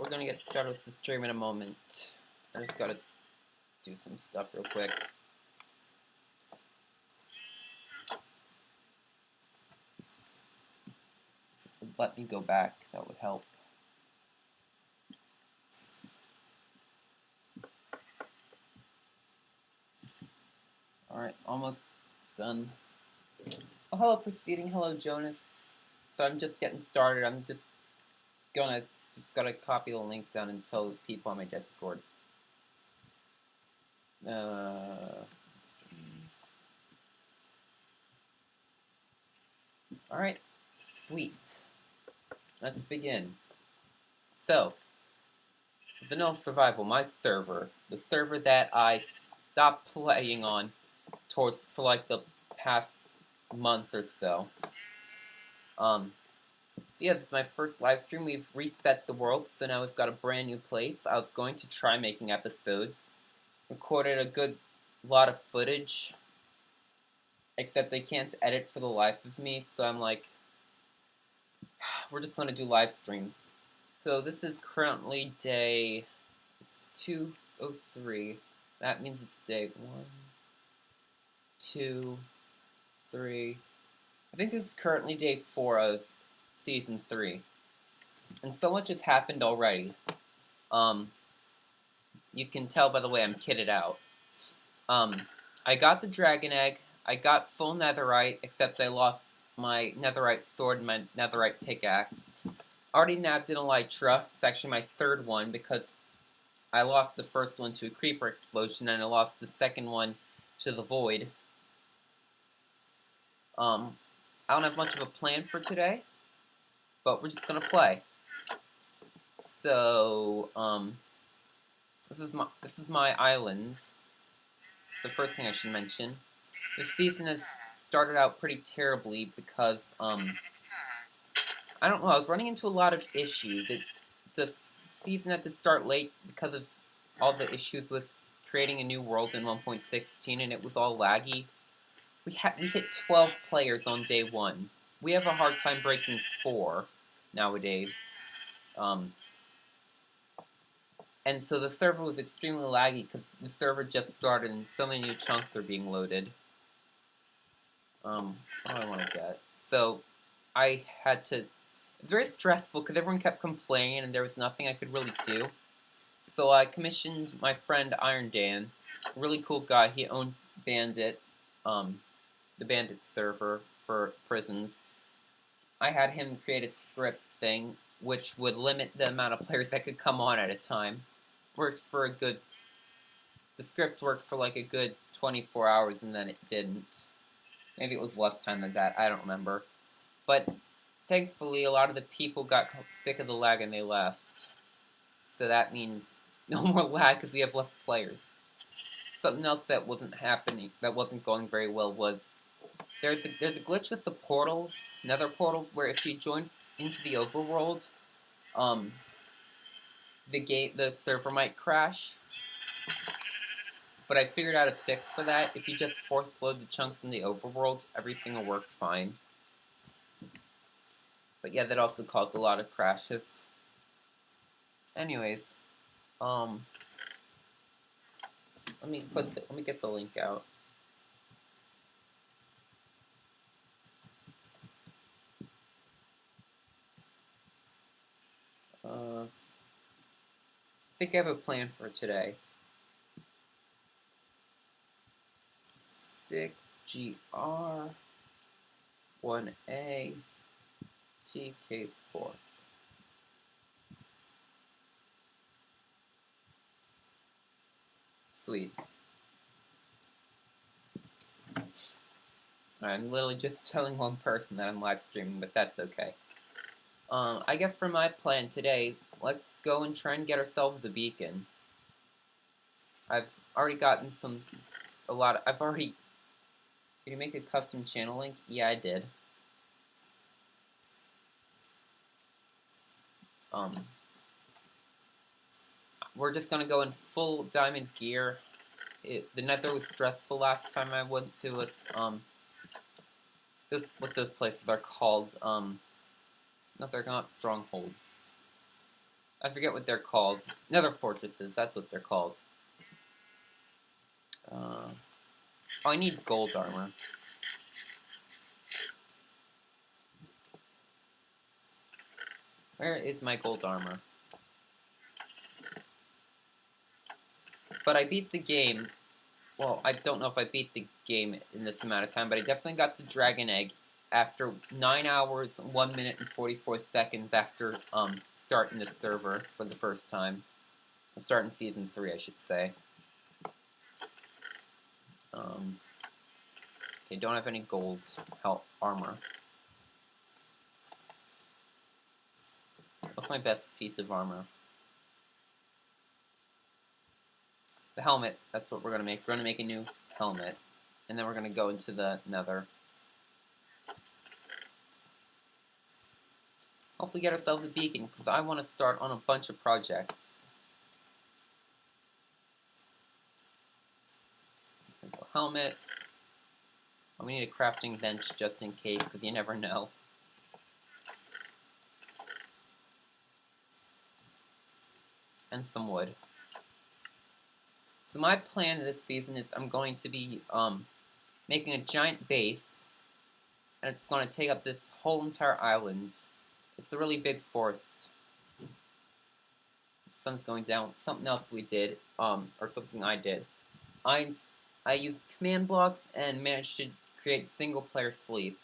we're gonna get started with the stream in a moment. I just gotta do some stuff real quick. Let me go back, that would help. Alright, almost done. Oh, hello Proceeding, hello Jonas. So I'm just getting started. I'm just gotta copy the link down and tell the people on my Discord. Alright, sweet. Let's begin. So, VanillaSurvival, my server, the server that I stopped playing on for like the past month or so. So yeah, this is my first live stream. We've reset the world, so now we've got a brand new place. I was going to try making episodes. Recorded a good lot of footage, except I can't edit for the life of me, so I'm like, we're just going to do live streams. So this is currently day, it's 2:03. That means it's day 1, 2, 3. I think this is currently day 4 of season 3. And so much has happened already. You can tell by the way I'm kitted out. I got the dragon egg. I got full netherite, except I lost my netherite sword and my netherite pickaxe. Already nabbed an elytra. It's actually my third one because I lost the first one to a creeper explosion and I lost the second one to the void. I don't have much of a plan for today, but we're just gonna play. So, this is my island. It's the first thing I should mention. This season has started out pretty terribly because, I don't know, I was running into a lot of issues. The season had to start late because of all the issues with creating a new world in 1.16, and it was all laggy. We hit 12 players on day 1. We have a hard time breaking 4 nowadays. And so the server was extremely laggy because the server just started and so many new chunks are being loaded. What do I want to get? So I had to... It's very stressful because everyone kept complaining and there was nothing I could really do. So I commissioned my friend Iron Dan, a really cool guy. He owns Bandit, the Bandit server for prisons. I had him create a script thing which would limit the amount of players that could come on at a time. Worked for a good... The script worked for like a good 24 hours and then it didn't. Maybe it was less time than that, I don't remember. But thankfully a lot of the people got sick of the lag and they left. So that means no more lag because we have less players. Something else that wasn't happening, that wasn't going very well was there's a glitch with the portals, nether portals, where if you join into the overworld, the server might crash. But I figured out a fix for that. If you just force load the chunks in the overworld, everything will work fine. But yeah, that also caused a lot of crashes. Anyways, let me get the link out. I think I have a plan for today. 6GR 1A TK4. Sweet. I'm literally just telling one person that I'm live streaming, but that's okay. I guess for my plan today, let's go and try and get ourselves a beacon. I've already gotten did you make a custom channel link? Yeah, I did. We're just gonna go in full diamond gear. The nether was stressful last time I went to it. What those places are called, no, they're not strongholds. I forget what they're called. Nether fortresses, that's what they're called. Oh, I need gold armor. Where is my gold armor? But I beat the game. Well, I don't know if I beat the game in this amount of time, but I definitely got the dragon egg after 9 hours, 1 minute, and 44 seconds after starting the server for the first time. Starting Season 3, I should say. Okay, don't have any gold armor. What's my best piece of armor? The helmet, that's what we're going to make. We're going to make a new helmet. And then we're going to go into the nether. Hopefully get ourselves a beacon, because I want to start on a bunch of projects. Helmet. Oh, we need a crafting bench just in case, because you never know. And some wood. So my plan this season is I'm going to be making a giant base, and it's going to take up this whole entire island. It's a really big forest. The sun's going down. Something else we did, or something I did. I used command blocks and managed to create single-player sleep.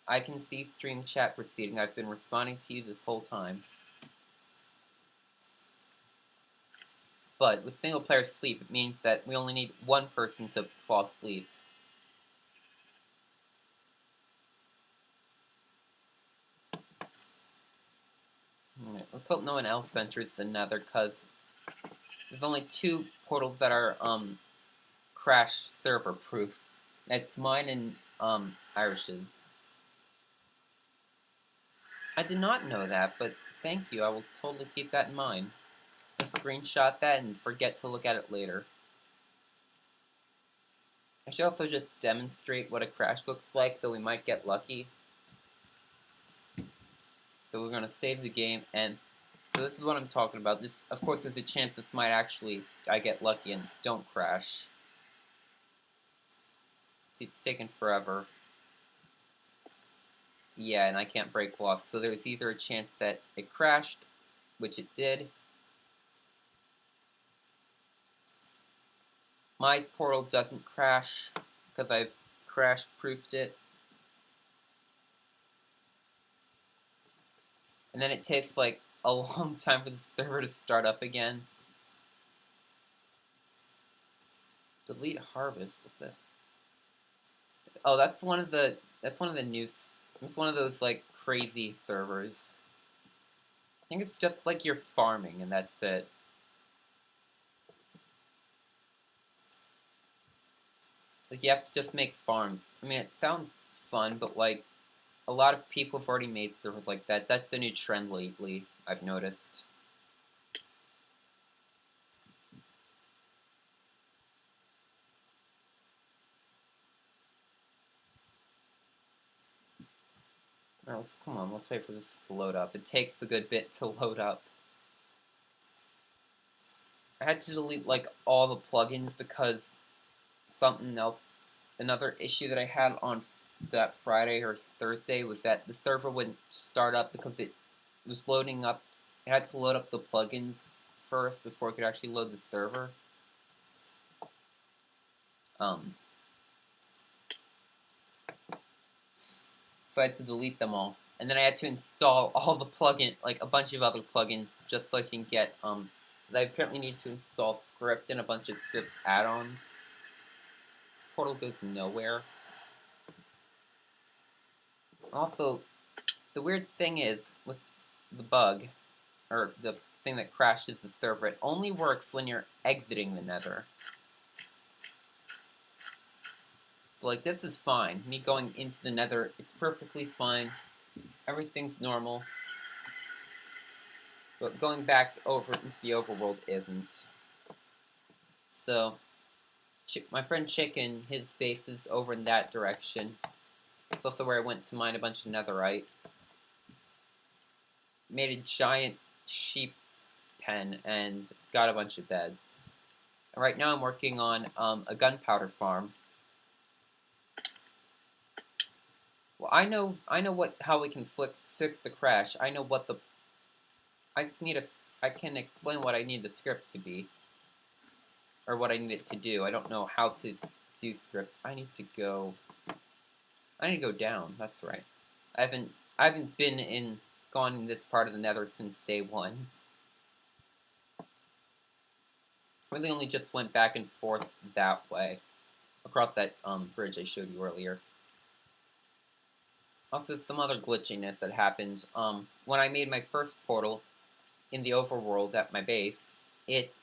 I can see stream chat proceeding. I've been responding to you this whole time. But with single-player sleep, it means that we only need one person to fall asleep. Alright, let's hope no one else enters the nether, because there's only 2 portals that are, crash server proof. That's mine and, Irish's. I did not know that, but thank you. I will totally keep that in mind. I screenshot that and forget to look at it later. I should also just demonstrate what a crash looks like, though we might get lucky. So we're going to save the game, and so this is what I'm talking about. This, of course, there's a chance this might actually, I get lucky and don't crash. See, it's taken forever. Yeah, and I can't break blocks, so there's either a chance that it crashed, which it did. My portal doesn't crash, because I've crash-proofed it. And then it takes, like, a long time for the server to start up again. Delete harvest with it. Oh, that's one of the new. It's one of those like crazy servers. I think it's just like you're farming and that's it. Like you have to just make farms. I mean, it sounds fun, but like a lot of people have already made servers like that. That's the new trend lately, I've noticed. Well, come on, let's wait for this to load up. It takes a good bit to load up. I had to delete like all the plugins because something else, another issue that I had on that Friday or Thursday was that the server wouldn't start up because it was loading up. It had to load up the plugins first before it could actually load the server. So I had to delete them all. And then I had to install all the like a bunch of other plugins just so I can get, I apparently need to install script and a bunch of script add-ons. This portal goes nowhere. Also, the weird thing is, with the bug, or the thing that crashes the server, it only works when you're exiting the nether. So, like, this is fine. Me going into the nether, it's perfectly fine. Everything's normal. But going back over into the overworld isn't. So, my friend Chicken, his base is over in that direction. It's also where I went to mine a bunch of netherite. Made a giant sheep 10 and got a bunch of beds. And right now I'm working on a gunpowder farm. Well, I know how we can fix the crash. I know what the... I just need I can explain what I need the script to be. Or what I need it to do. I don't know how to do script. I need to go down, that's right. I haven't gone in this part of the nether since day 1. Really only just went back and forth that way. Across that bridge I showed you earlier. Also, some other glitchiness that happened. When I made my first portal in the overworld at my base,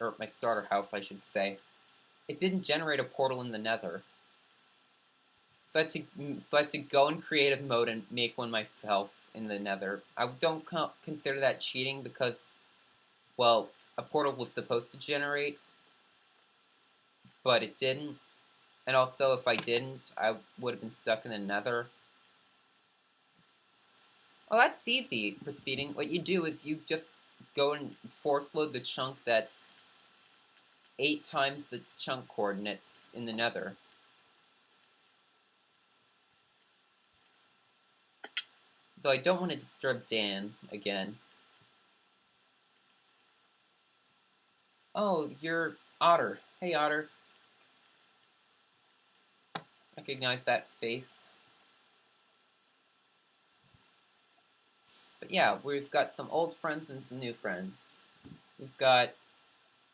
or my starter house, I should say, it didn't generate a portal in the nether. So I had to go in creative mode and make one myself in the nether. I don't consider that cheating because, well, a portal was supposed to generate, but it didn't. And also, if I didn't, I would have been stuck in the nether. Oh, that's easy, proceeding. What you do is you just go and force load the chunk that's 8 times the chunk coordinates in the nether. Though I don't want to disturb Dan again. Oh, you're Otter. Hey, Otter. Recognize that face. But yeah, we've got some old friends and some new friends. We've got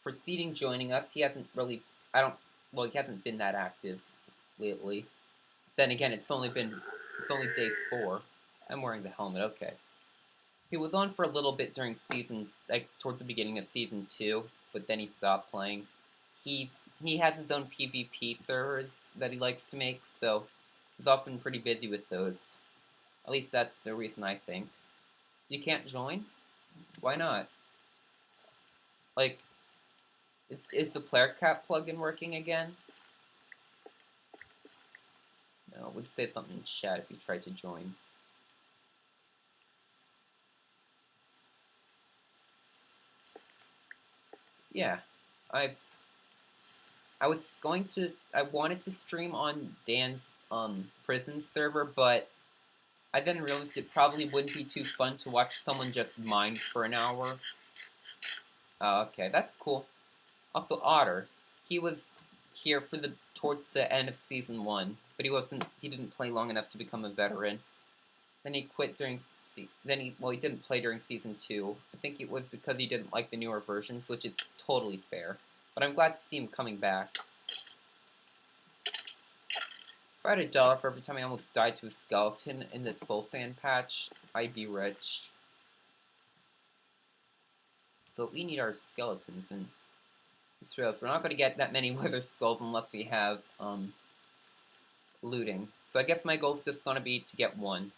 Proceeding joining us. He hasn't really... he hasn't been that active lately. Then again, it's only day 4. I'm wearing the helmet, okay. He was on for a little bit during towards the beginning of Season 2, but then he stopped playing. He has his own PvP servers that he likes to make, so he's often pretty busy with those. At least that's the reason I think. You can't join? Why not? Like, is the player cap plugin working again? No, it would say something in chat if you tried to join. Yeah, I wanted to stream on Dan's prison server, but I then realized it probably wouldn't be too fun to watch someone just mine for an hour. Oh, okay, that's cool. Also, Otter, he was here towards the end of Season 1, but he didn't play long enough to become a veteran. Then he quit during, he didn't play during Season 2. I think it was because he didn't like the newer versions, which is totally fair. But I'm glad to see him coming back. If I had $1 for every time I almost died to a skeleton in this soul sand patch, I'd be rich. But we need our skeletons, and we're not going to get that many wither skulls unless we have looting. So I guess my goal is just going to be to get 1.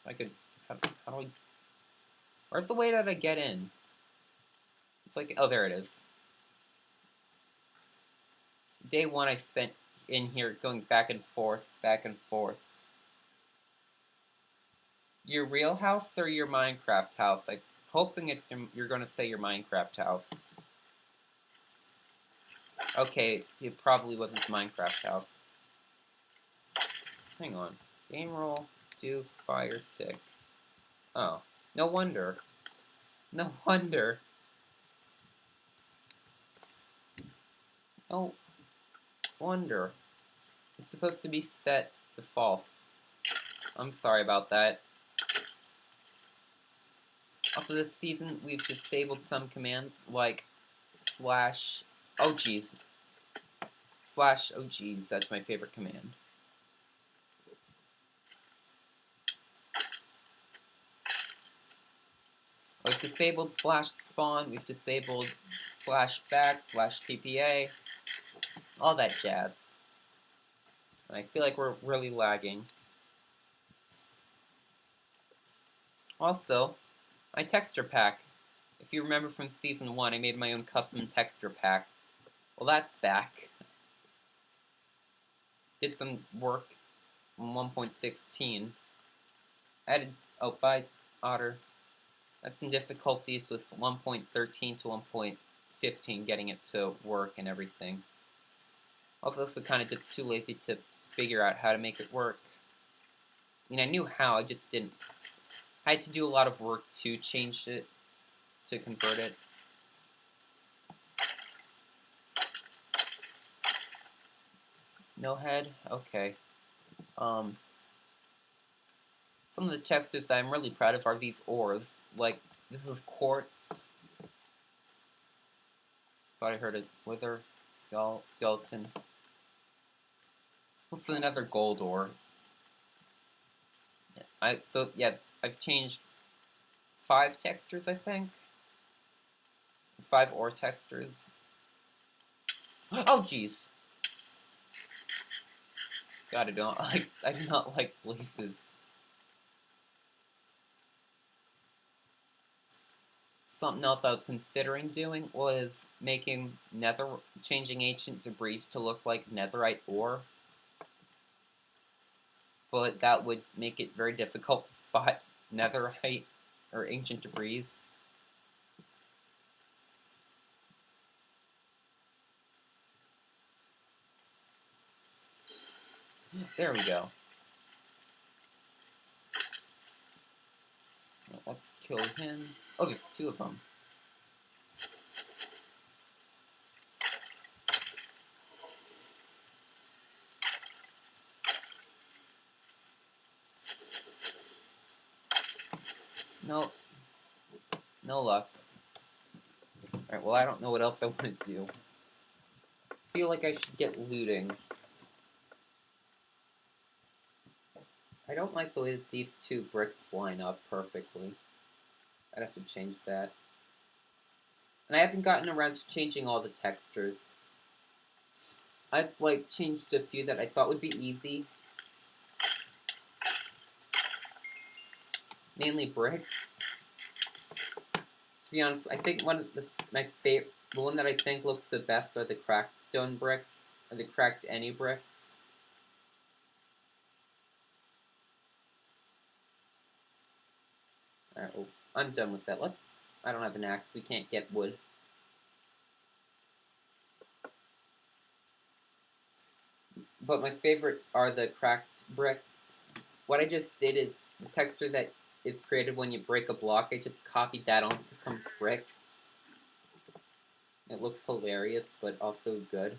I could... How do I... Where's the way that I get in? It's like... Oh, there it is. Day 1 I spent in here going back and forth, back and forth. Your real house or your Minecraft house? I'm hoping you're going to say your Minecraft house. Okay, it probably wasn't Minecraft house. Hang on. Game roll, do fire tick. Oh, no wonder. No wonder. No wonder. It's supposed to be set to false. I'm sorry about that. Also, this season, we've disabled some commands like slash... Oh, jeez. Slash... Oh, jeez. That's my favorite command. We've disabled slash spawn. We've disabled slash back, slash TPA. All that jazz. And I feel like we're really lagging. Also, my texture pack. If you remember from Season 1, I made my own custom texture pack. Well, that's back. Did some work on 1.16. Added... Oh, bye, Otter. Had some difficulties with 1.13 to 1.15 getting it to work and everything. Also, kind of just too lazy to figure out how to make it work. I mean, I knew how, I just didn't. I had to do a lot of work to change it, to convert it. No head? Okay. Some of the textures that I'm really proud of are these ores. Like, this is quartz. Thought I heard a wither skeleton. What's another gold ore? Yeah, I've changed 5 textures, I think. 5 ore textures. Oh, jeez. God, I do not like blazes. Something else I was considering doing was changing ancient debris to look like netherite ore. But that would make it very difficult to spot netherite or ancient debris. There we go. Let's kill him. Oh, there's 2 of them. No. No luck. Alright, well, I don't know what else I want to do. I feel like I should get looting. I don't like the way that these 2 bricks line up perfectly. I'd have to change that. And I haven't gotten around to changing all the textures. I've, like, changed a few that I thought would be easy. Mainly bricks. To be honest, I think the one that I think looks the best are the cracked stone bricks, or the cracked any bricks. Alright, well, I'm done with that. I don't have an axe, we can't get wood. But my favorite are the cracked bricks. What I just did is, the texture that is created when you break a block, I just copied that onto some bricks. It looks hilarious, but also good.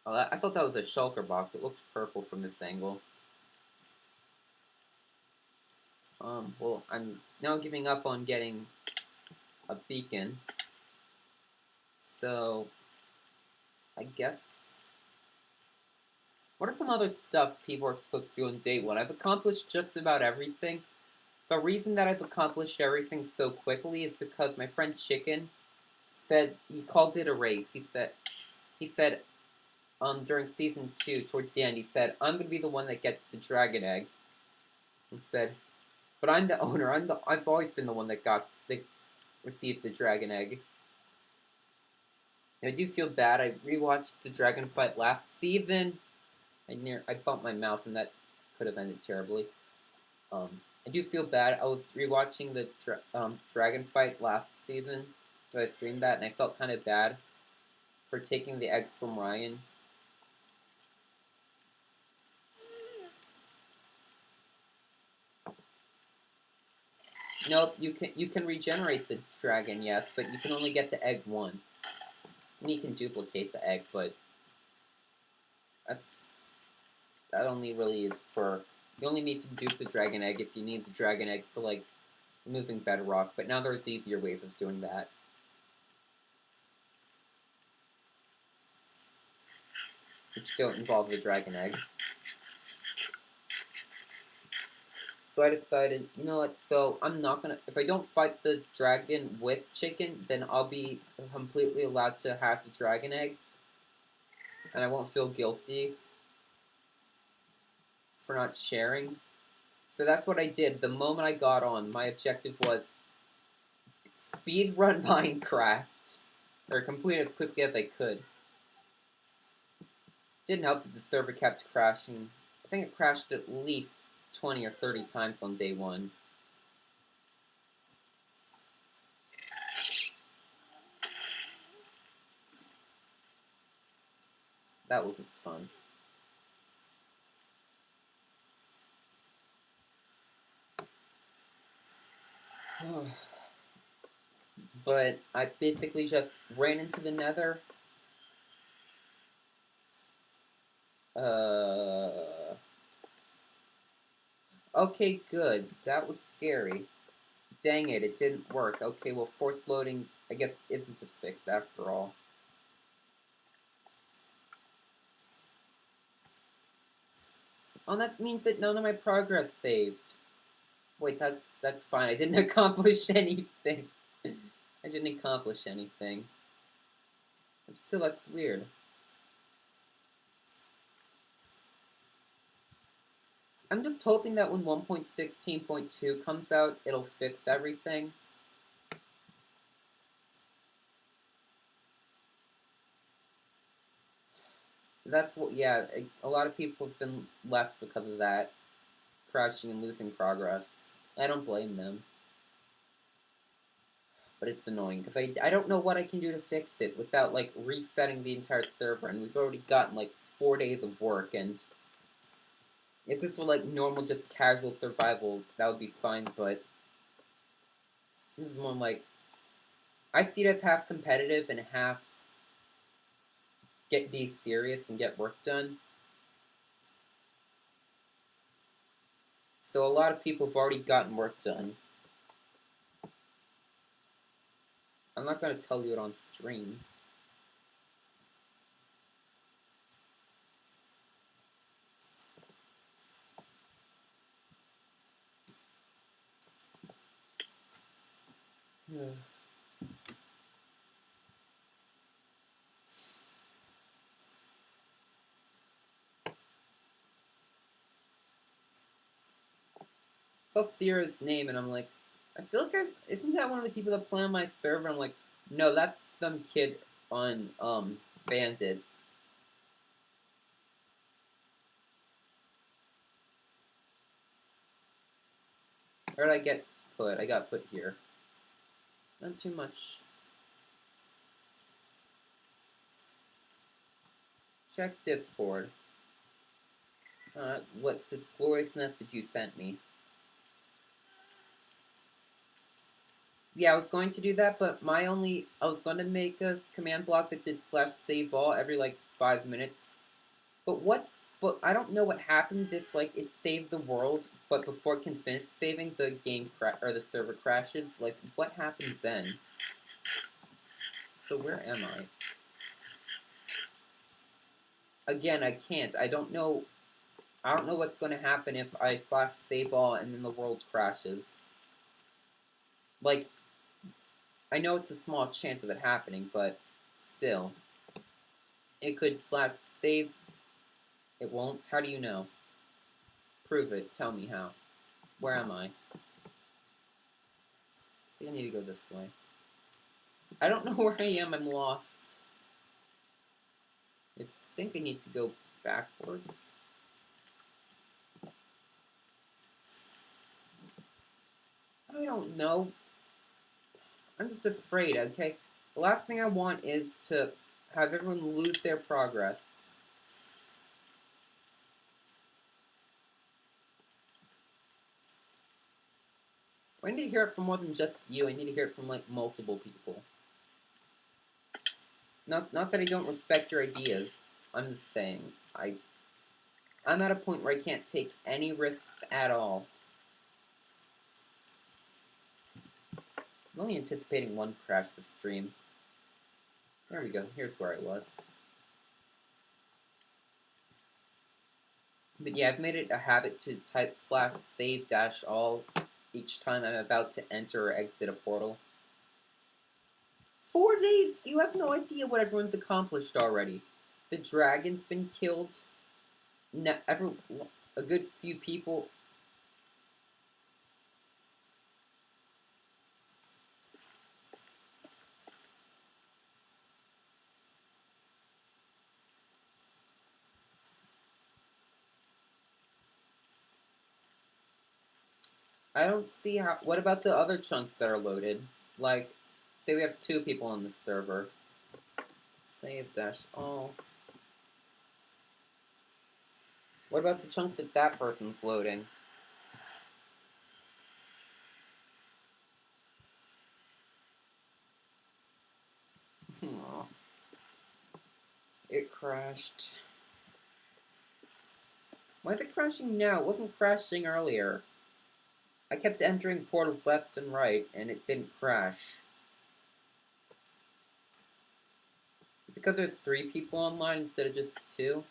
Oh, I thought that was a shulker box. It looked purple from this angle. Well, I'm now giving up on getting a beacon. So, I guess... What are some other stuff people are supposed to do on day 1? I've accomplished just about everything. The reason that I've accomplished everything so quickly is because my friend Chicken said, he called it a race. He said, during season 2, towards the end, he said, I'm gonna be the one that gets the dragon egg. He said, but I'm the owner. I've always been the one that received the dragon egg. And I do feel bad. I rewatched the dragon fight last season. I bumped my mouse, and that could have ended terribly. I do feel bad. I was rewatching the dragon fight last season, so I streamed that, and I felt kind of bad for taking the egg from Ryan. Nope, you can regenerate the dragon, yes, but you can only get the egg once. And you can duplicate the egg, but that only really is for... You only need to dupe the dragon egg if you need the dragon egg for, like, removing bedrock, but now there's easier ways of doing that. Which don't involve the dragon egg. So I decided, you know what, so I'm not gonna... If I don't fight the dragon with Chicken, then I'll be completely allowed to have the dragon egg. And I won't feel guilty for not sharing. So that's what I did. The moment I got on, my objective was speedrun Minecraft. Or complete as quickly as I could. Didn't help that the server kept crashing I think it crashed at least 20 or 30 times on day one. That wasn't fun. But I basically just ran into the nether. Okay, good. That was scary. Dang it, it didn't work. Okay, well, force loading, I guess, isn't a fix after all. Oh, that means that none of my progress saved. Wait, that's fine. I didn't accomplish anything. I didn't accomplish anything. But still, that's weird. I'm just hoping that when 1.16.2 comes out, it'll fix everything. That's what, yeah, a lot of people have been left because of that. Crashing and losing progress. I don't blame them. But it's annoying, because I don't know what I can do to fix it without, like, resetting the entire server, and we've already gotten, like, 4 days of work, and if this were, like, normal, just casual survival, that would be fine, but this is more like, I see it as half competitive and half be serious and get work done. So a lot of people have already gotten work done. I'm not going to tell you it on stream. Yeah. I saw Sierra's name and I'm like, I feel like isn't that one of the people that play on my server? I'm like, no, that's some kid on Bandit. Where did I get put? I got put here. Not too much. Check Discord. What's this glorious message you sent me? Yeah, I was going to do that, but I was going to make a command block that did /save all every, like, 5 minutes. But I don't know what happens if, like, it saves the world, but before it can finish saving, the or the server crashes. Like, what happens then? So where am I? Again, I can't. I don't know what's going to happen if I /save all and then the world crashes. Like, I know it's a small chance of it happening, but still. It could /save. It won't? How do you know? Prove it. Tell me how. Where am I? I think I need to go this way. I don't know where I am. I'm lost. I think I need to go backwards. I don't know. I'm just afraid, okay? The last thing I want is to have everyone lose their progress. I need to hear it from more than just you. I need to hear it from, like, multiple people. Not that I don't respect your ideas. I'm just saying, I'm at a point where I can't take any risks at all. I'm only anticipating one crash this stream. There we go. Here's where I was. But yeah, I've made it a habit to type /save-all each time I'm about to enter or exit a portal. 4 days! You have no idea what everyone's accomplished already. The dragon's been killed. A good few people. I don't see how... What about the other chunks that are loaded? Like, say we have 2 people on the server. Save dash all. What about the chunks that that person's loading? Aww. It crashed. Why is it crashing now? It wasn't crashing earlier. I kept entering portals left and right, and it didn't crash. Because there's 3 people online instead of just 2?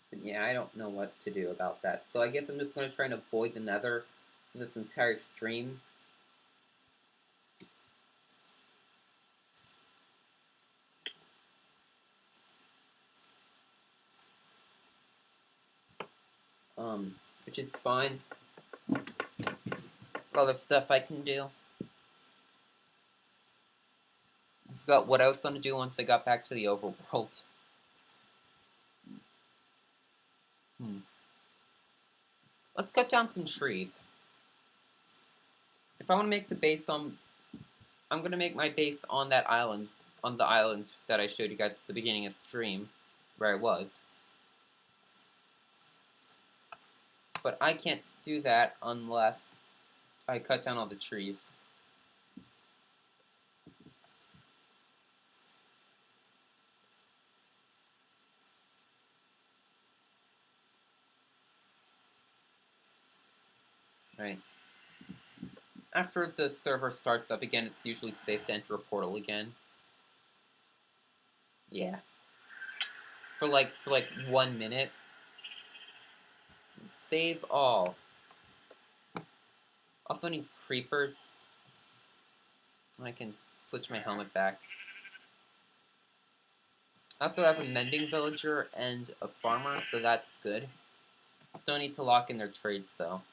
But yeah, I don't know what to do about that. So I guess I'm just going to try and avoid the nether for this entire stream. Which is fine. Other stuff I can do. I forgot what I was going to do once I got back to the overworld. Let's cut down some trees. If I want to make the base on... I'm going to make my base on that island. On the island that I showed you guys at the beginning of stream. Where I was. But I can't do that unless I cut down all the trees. Right. After the server starts up again, it's usually safe to enter a portal again. Yeah. For like 1 minute. Save all. Also needs creepers. I can switch my helmet back. I also have a mending villager and a farmer, so that's good. Still need to lock in their trades though.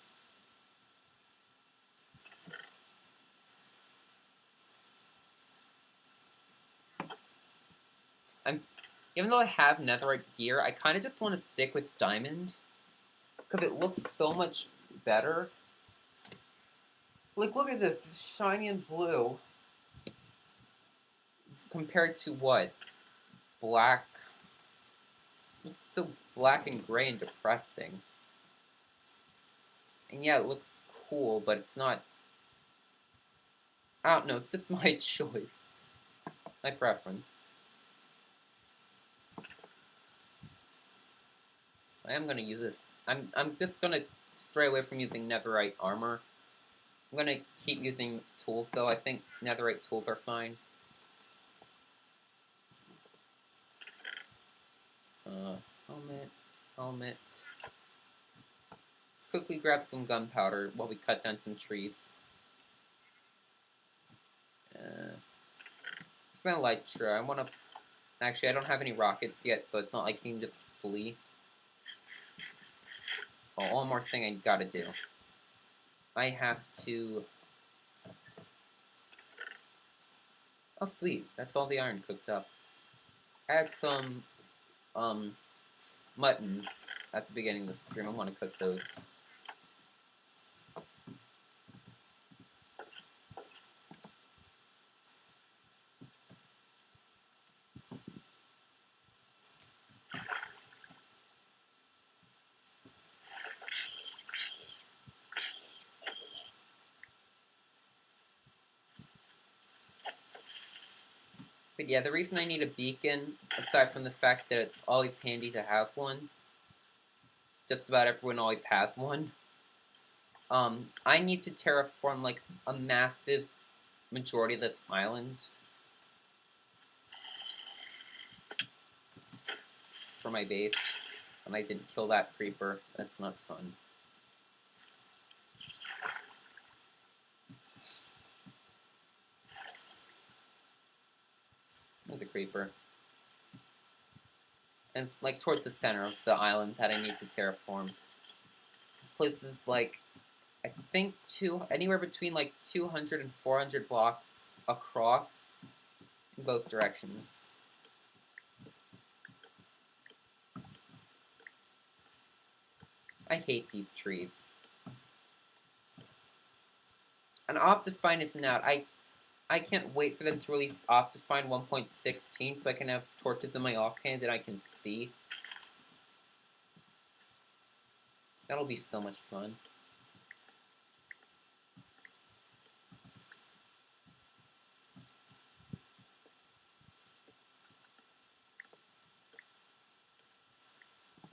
Even though I have netherite gear, I kind of just want to stick with diamond. Because it looks so much better. Like, look at this. It's shiny and blue. Compared to what? Black. It's so black and gray and depressing. And yeah, it looks cool, but it's not... I don't know, it's just my choice. My preference. I am gonna use this. I'm just gonna stray away from using netherite armor. I'm gonna keep using tools though. I think netherite tools are fine. Helmet. Let's quickly grab some gunpowder while we cut down some trees. It's my elytra. I wanna... Actually, I don't have any rockets yet, so it's not like you can just flee. Oh, one more thing I gotta do. I have to... Oh, sweet. That's all the iron cooked up. I had some, muttons at the beginning of the stream. I want to cook those. But yeah, the reason I need a beacon, aside from the fact that it's always handy to have one, just about everyone always has one, I need to terraform, like, a massive majority of this island for my base, and I didn't kill that creeper. That's not fun. There's a creeper. And it's like towards the center of the island that I need to terraform. This place is like, I think anywhere between like 200 and 400 blocks across in both directions. I hate these trees. And Optifine isn't out. I can't wait for them to release Optifine 1.16 so I can have torches in my offhand and I can see. That'll be so much fun.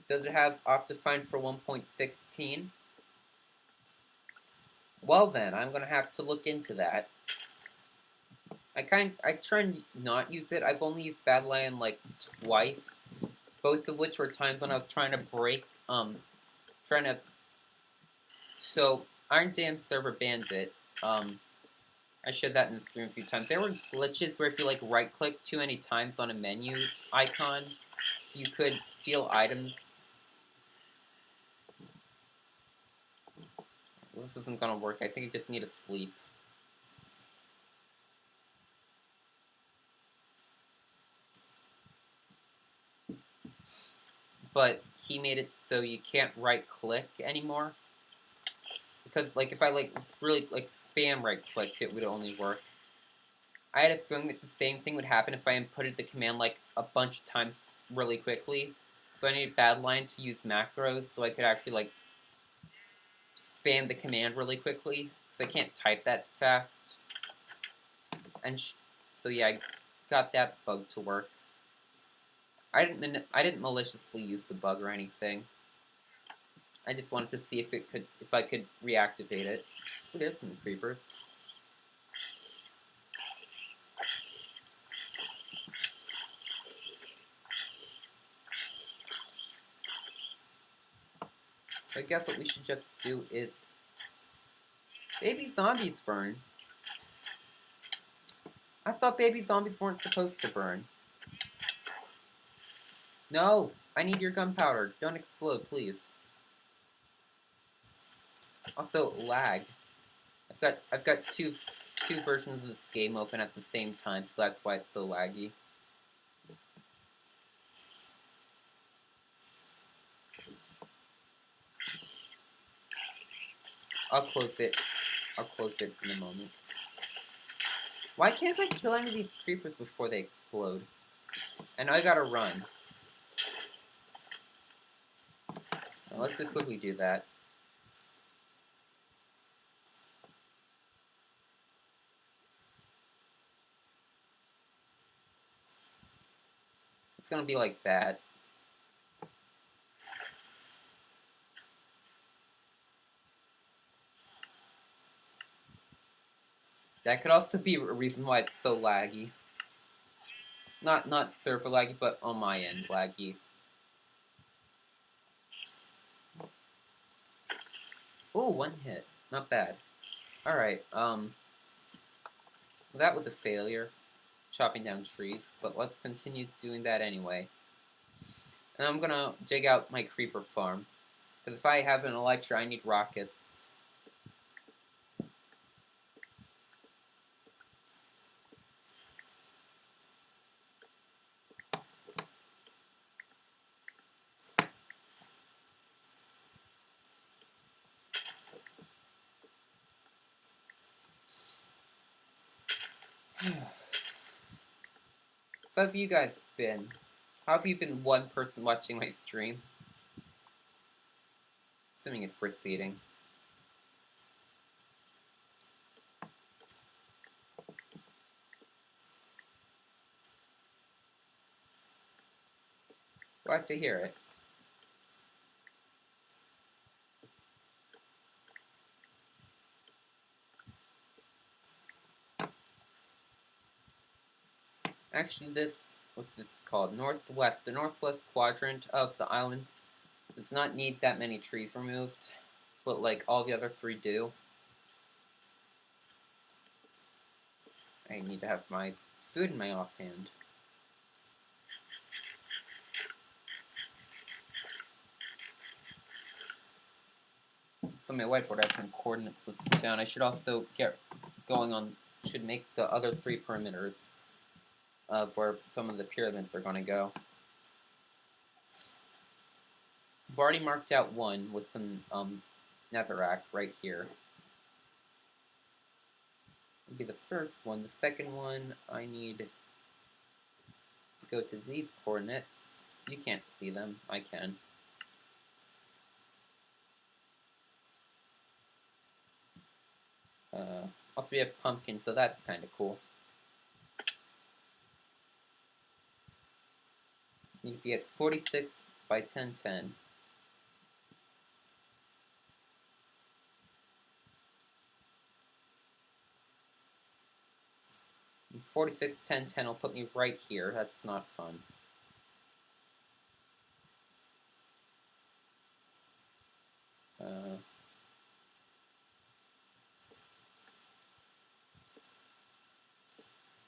Does it have Optifine for 1.16? Well then, I'm gonna have to look into that. I try and not use it. I've only used Badlion like twice, both of which were times when I was trying to break, so Iron Dance server banned it. I showed that in the stream a few times. There were glitches where if you like right-click too many times on a menu icon, you could steal items. This isn't gonna work. I think I just need to sleep. But he made it so you can't right-click anymore. Because, like, if I, like, really, like, spam right-clicked, it would only work. I had a feeling that the same thing would happen if I inputted the command, like, a bunch of times really quickly. So I needed Badlion to use macros so I could actually, like, spam the command really quickly. Because I can't type that fast. And so, yeah, I got that bug to work. I didn't maliciously use the bug or anything. I just wanted to see if I could reactivate it. Oh, there's some creepers. I guess what we should just do is baby zombies burn. I thought baby zombies weren't supposed to burn. No, I need your gunpowder. Don't explode, please. Also, lag. I've got two versions of this game open at the same time, so that's why it's so laggy. I'll close it in a moment. Why can't I kill any of these creepers before they explode? And I gotta run. Now, let's just quickly do that. It's gonna be like that. That could also be a reason why it's so laggy. Not server laggy, but on my end laggy. Ooh, one hit. Not bad. Alright, well, that was a failure, chopping down trees, but let's continue doing that anyway. And I'm gonna dig out my creeper farm, because if I have an elytra, I need rockets. So how have you guys been? How have you been one person watching my stream? Assuming it's proceeding. Glad to hear it. Actually, what's this called? Northwest. The northwest quadrant of the island does not need that many trees removed, but like all the other three do. I need to have my food in my offhand. So my whiteboard has some coordinates listed down. I should also get going on, should make the other 3 perimeters of where some of the pyramids are going to go. I've already marked out one with some netherrack right here. Would be the first one. The second one, I need to go to these coordinates. You can't see them. I can. Also, we have pumpkins, so that's kind of cool. Need to be at 46 by 1010. And 46, 1010 will put me right here. That's not fun.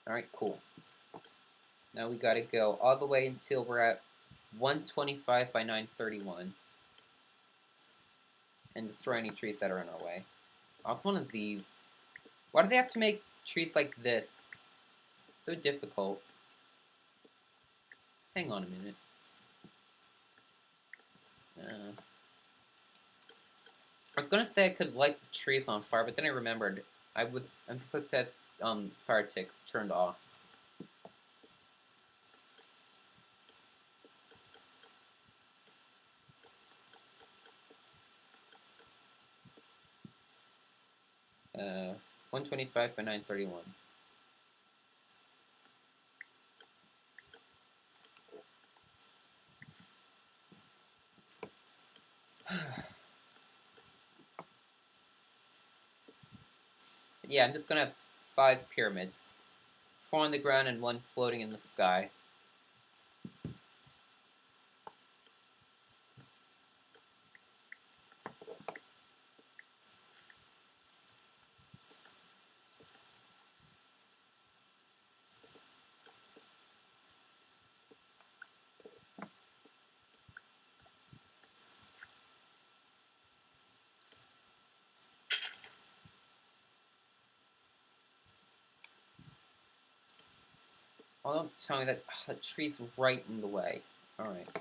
Alright, cool. Now we gotta go all the way until we're at 125 by 931. And destroy any trees that are in our way. Off one of these. Why do they have to make trees like this? So difficult. Hang on a minute. I was gonna say I could light the trees on fire, but then I remembered I'm supposed to have fire tick turned off. Uh, 125 by 931. Yeah, I'm just gonna have 5 pyramids. 4 on the ground and 1 floating in the sky. Oh, don't tell me that the tree's right in the way. Alright. I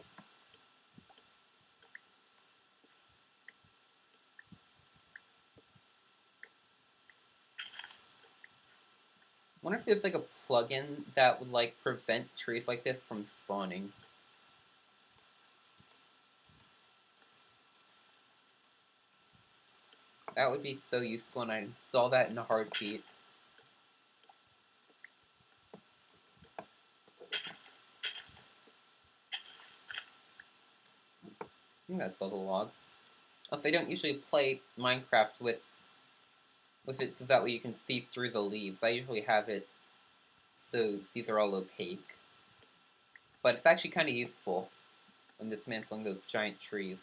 wonder if there's like a plugin that would like prevent trees like this from spawning. That would be so useful, and I'd install that in a heartbeat. I think that's all the logs. Also, I don't usually play Minecraft with it so that way you can see through the leaves. I usually have it so these are all opaque. But it's actually kind of useful when dismantling those giant trees.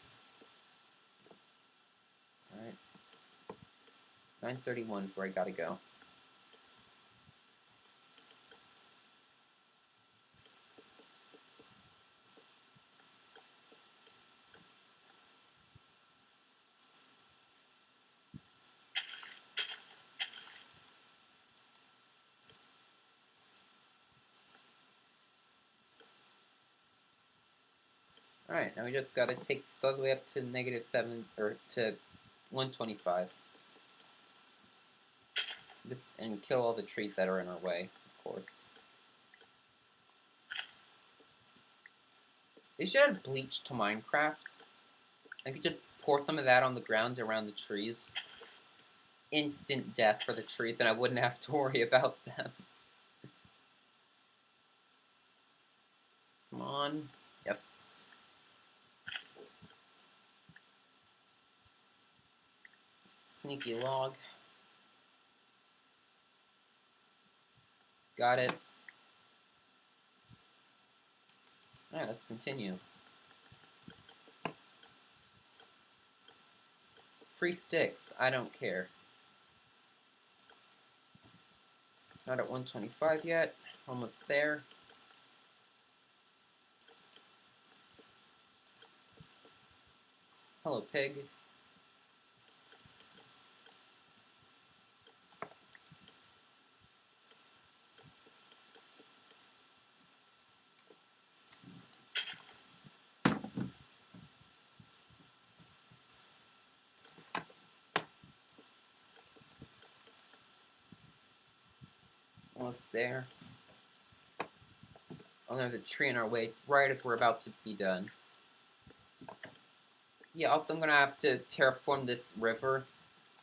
Alright. 931 is where I gotta go. Alright, now we just gotta take this all the way up to -7, or to 125. And kill all the trees that are in our way, of course. They should add bleach to Minecraft. I could just pour some of that on the ground around the trees. Instant death for the trees, and I wouldn't have to worry about them. Come on. Yes. Sneaky log. Got it. Alright, let's continue. Free sticks. I don't care. Not at 125 yet. Almost there. Hello, pig. Almost there. Oh, there's a tree in our way right as we're about to be done. Yeah, also I'm going to have to terraform this river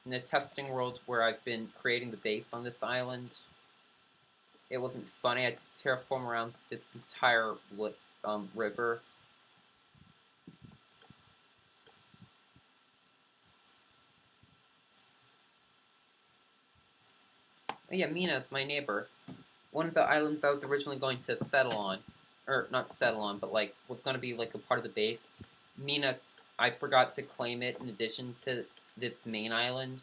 in the testing world where I've been creating the base on this island. It wasn't fun. I had to terraform around this entire river. Oh yeah, Mina's my neighbor. One of the islands I was originally going to settle on. Or, not settle on, but, like, was going to be, like, a part of the base. Mina, I forgot to claim it in addition to this main island.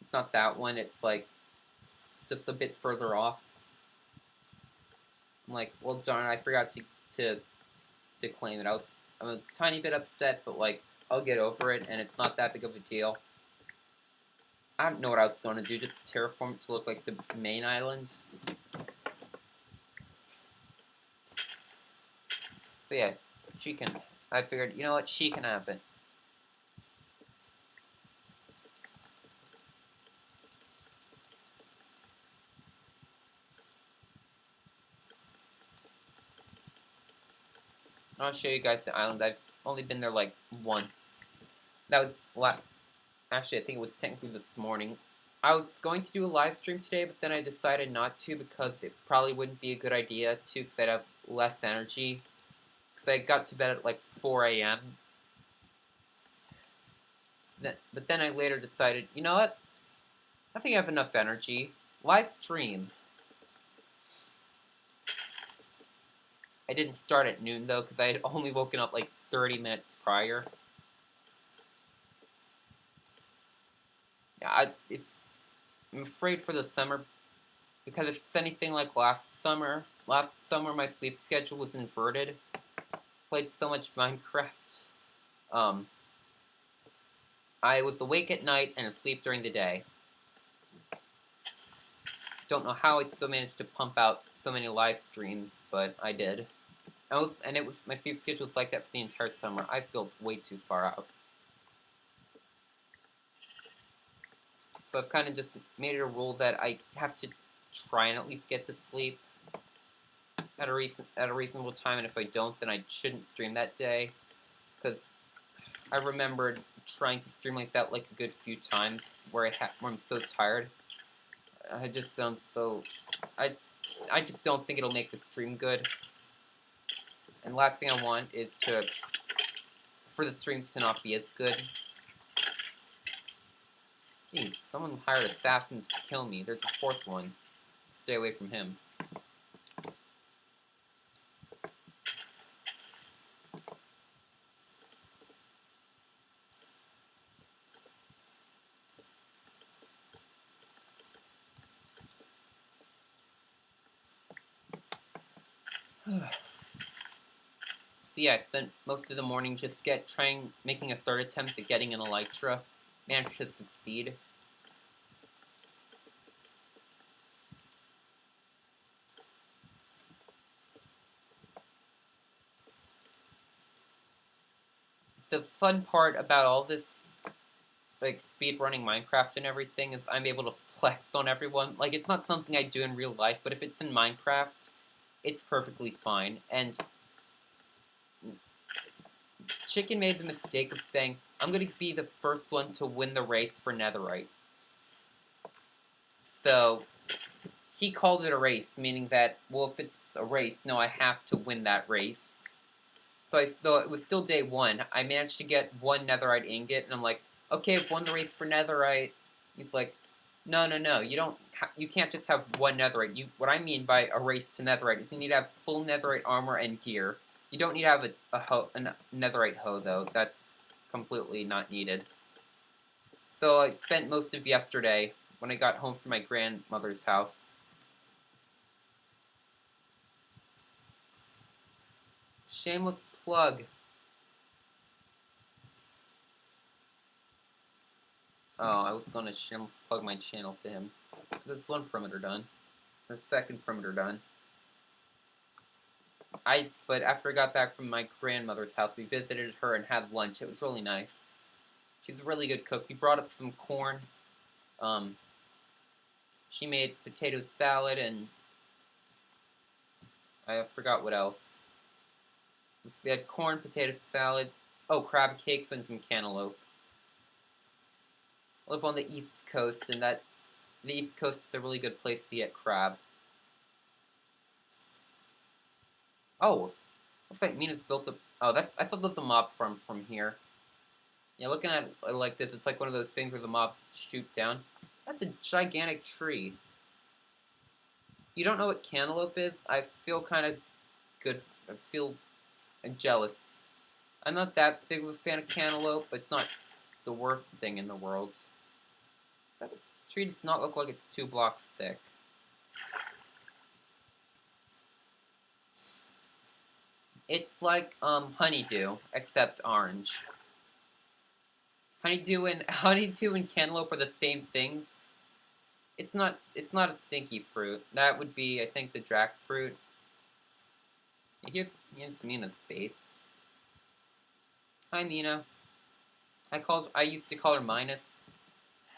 It's not that one, it's, like, just a bit further off. I'm like, well, darn, I forgot to claim it. I'm a tiny bit upset, but, like, I'll get over it, and it's not that big of a deal. I don't know what I was going to do, just terraform it to look like the main island. So yeah, she can. I figured, you know what, she can have it. I'll show you guys the island. I've only been there like once. That was actually, I think it was technically this morning. I was going to do a live stream today, but then I decided not to because it probably wouldn't be a good idea to, because I'd have less energy. Because I got to bed at like 4 a.m. But then I later decided, you know what? I think I have enough energy. Live stream. I didn't start at noon though, because I had only woken up like 30 minutes prior. Yeah, I'm afraid for the summer, because if it's anything like last summer my sleep schedule was inverted. Played so much Minecraft. I was awake at night and asleep during the day. Don't know how I still managed to pump out so many live streams, but I did. My sleep schedule was like that for the entire summer. I've built way too far out. So I've kind of just made it a rule that I have to try and at least get to sleep at a reasonable time, and if I don't, then I shouldn't stream that day. Because I remembered trying to stream like that like a good few times where I'm so tired. I just don't I just don't think it'll make the stream good. And last thing I want is for the streams to not be as good. Jeez, someone hired assassins to kill me. There's a fourth one. Stay away from him. So yeah, I spent most of the morning just making a third attempt at getting an elytra. Managed to succeed. The fun part about all this, like, speedrunning Minecraft and everything, is I'm able to flex on everyone. Like, it's not something I do in real life, but if it's in Minecraft, it's perfectly fine. And Chicken made the mistake of saying, I'm going to be the first one to win the race for netherite. So, he called it a race, meaning that, well, if it's a race, no, I have to win that race. So it was still day one. I managed to get one netherite ingot, and I'm like, okay, I've won the race for netherite. He's like, no, you can't just have one netherite. What I mean by a race to netherite is you need to have full netherite armor and gear. You don't need to have a netherite hoe, though. That's completely not needed. So I spent most of yesterday, when I got home from my grandmother's house, shameless plug. Oh, I was going to shameless plug my channel to him. There's one perimeter done. The second perimeter done. But after I got back from my grandmother's house, we visited her and had lunch. It was really nice. She's a really good cook. We brought up some corn. She made potato salad and I forgot what else. We had corn, potato salad, oh, crab cakes and some cantaloupe. I live on the East Coast, and the East Coast is a really good place to get crab. Oh, looks like Mina's built a. Oh, I thought that was a mob farm from here. Yeah, looking at it like this, it's like one of those things where the mobs shoot down. That's a gigantic tree. You don't know what cantaloupe is? I feel kind of good. I feel jealous. I'm not that big of a fan of cantaloupe, but it's not the worst thing in the world. That tree does not look like it's 2 blocks thick. It's like honeydew, except orange. Honeydew and cantaloupe are the same things. It's not a stinky fruit. That would be, I think, the jackfruit. Here's Mina's base. Hi, Mina. I used to call her Minus,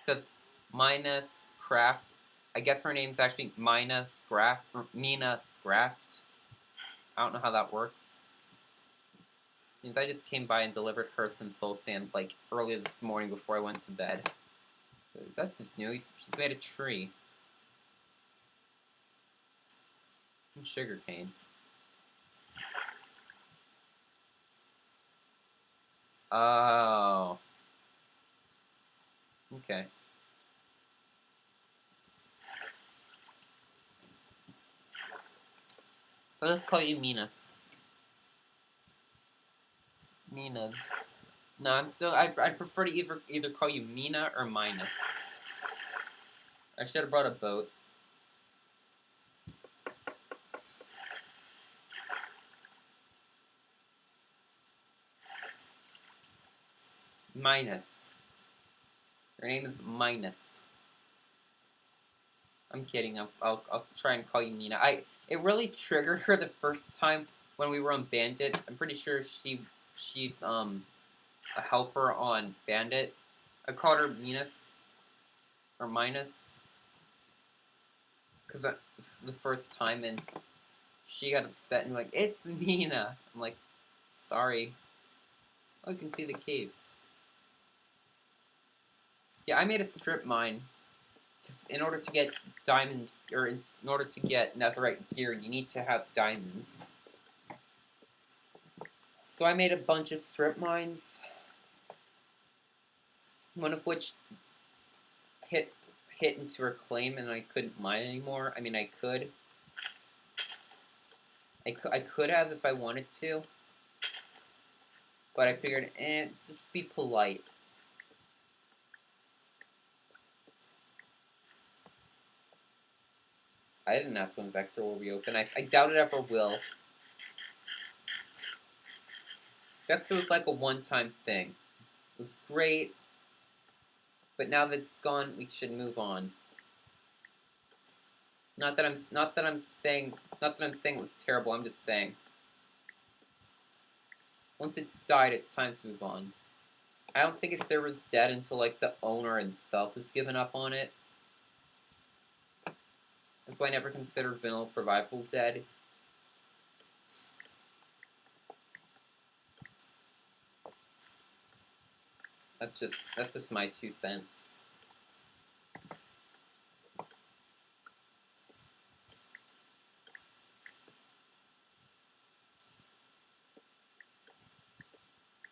because Minus Craft. I guess her name's actually Mina Scraft, or Mina Scraft. I don't know how that works. Because I just came by and delivered her some soul sand like earlier this morning before I went to bed. That's just new. She's made a tree. And sugarcane. Oh. Okay. Let's call you Minas. Minas. No, I prefer to either call you Mina or Minus. I should have brought a boat. Minus. Her name is Minus. I'm kidding. I'll try and call you Nina. It really triggered her the first time when we were on Bandit. I'm pretty sure she's a helper on Bandit. I called her Minus or Minus because the first time, and she got upset and like, it's Mina. I'm like, sorry. Oh, you can see the caves. Yeah, I made a strip mine. Because in order to get diamond, or in order to get netherite gear, you need to have diamonds. So I made a bunch of strip mines. One of which hit into reclaim, and I couldn't mine anymore. I mean, I could. I could have if I wanted to. But I figured, let's be polite. I didn't ask when Vexor will reopen. I doubt it ever will. Vexor was like a one-time thing. It was great, but now that it's gone, we should move on. Not that I'm saying it was terrible. I'm just saying. Once it's died, it's time to move on. I don't think its server's dead until like the owner himself has given up on it. That's why I never considered VanillaSurvival dead. That's just my 2 cents.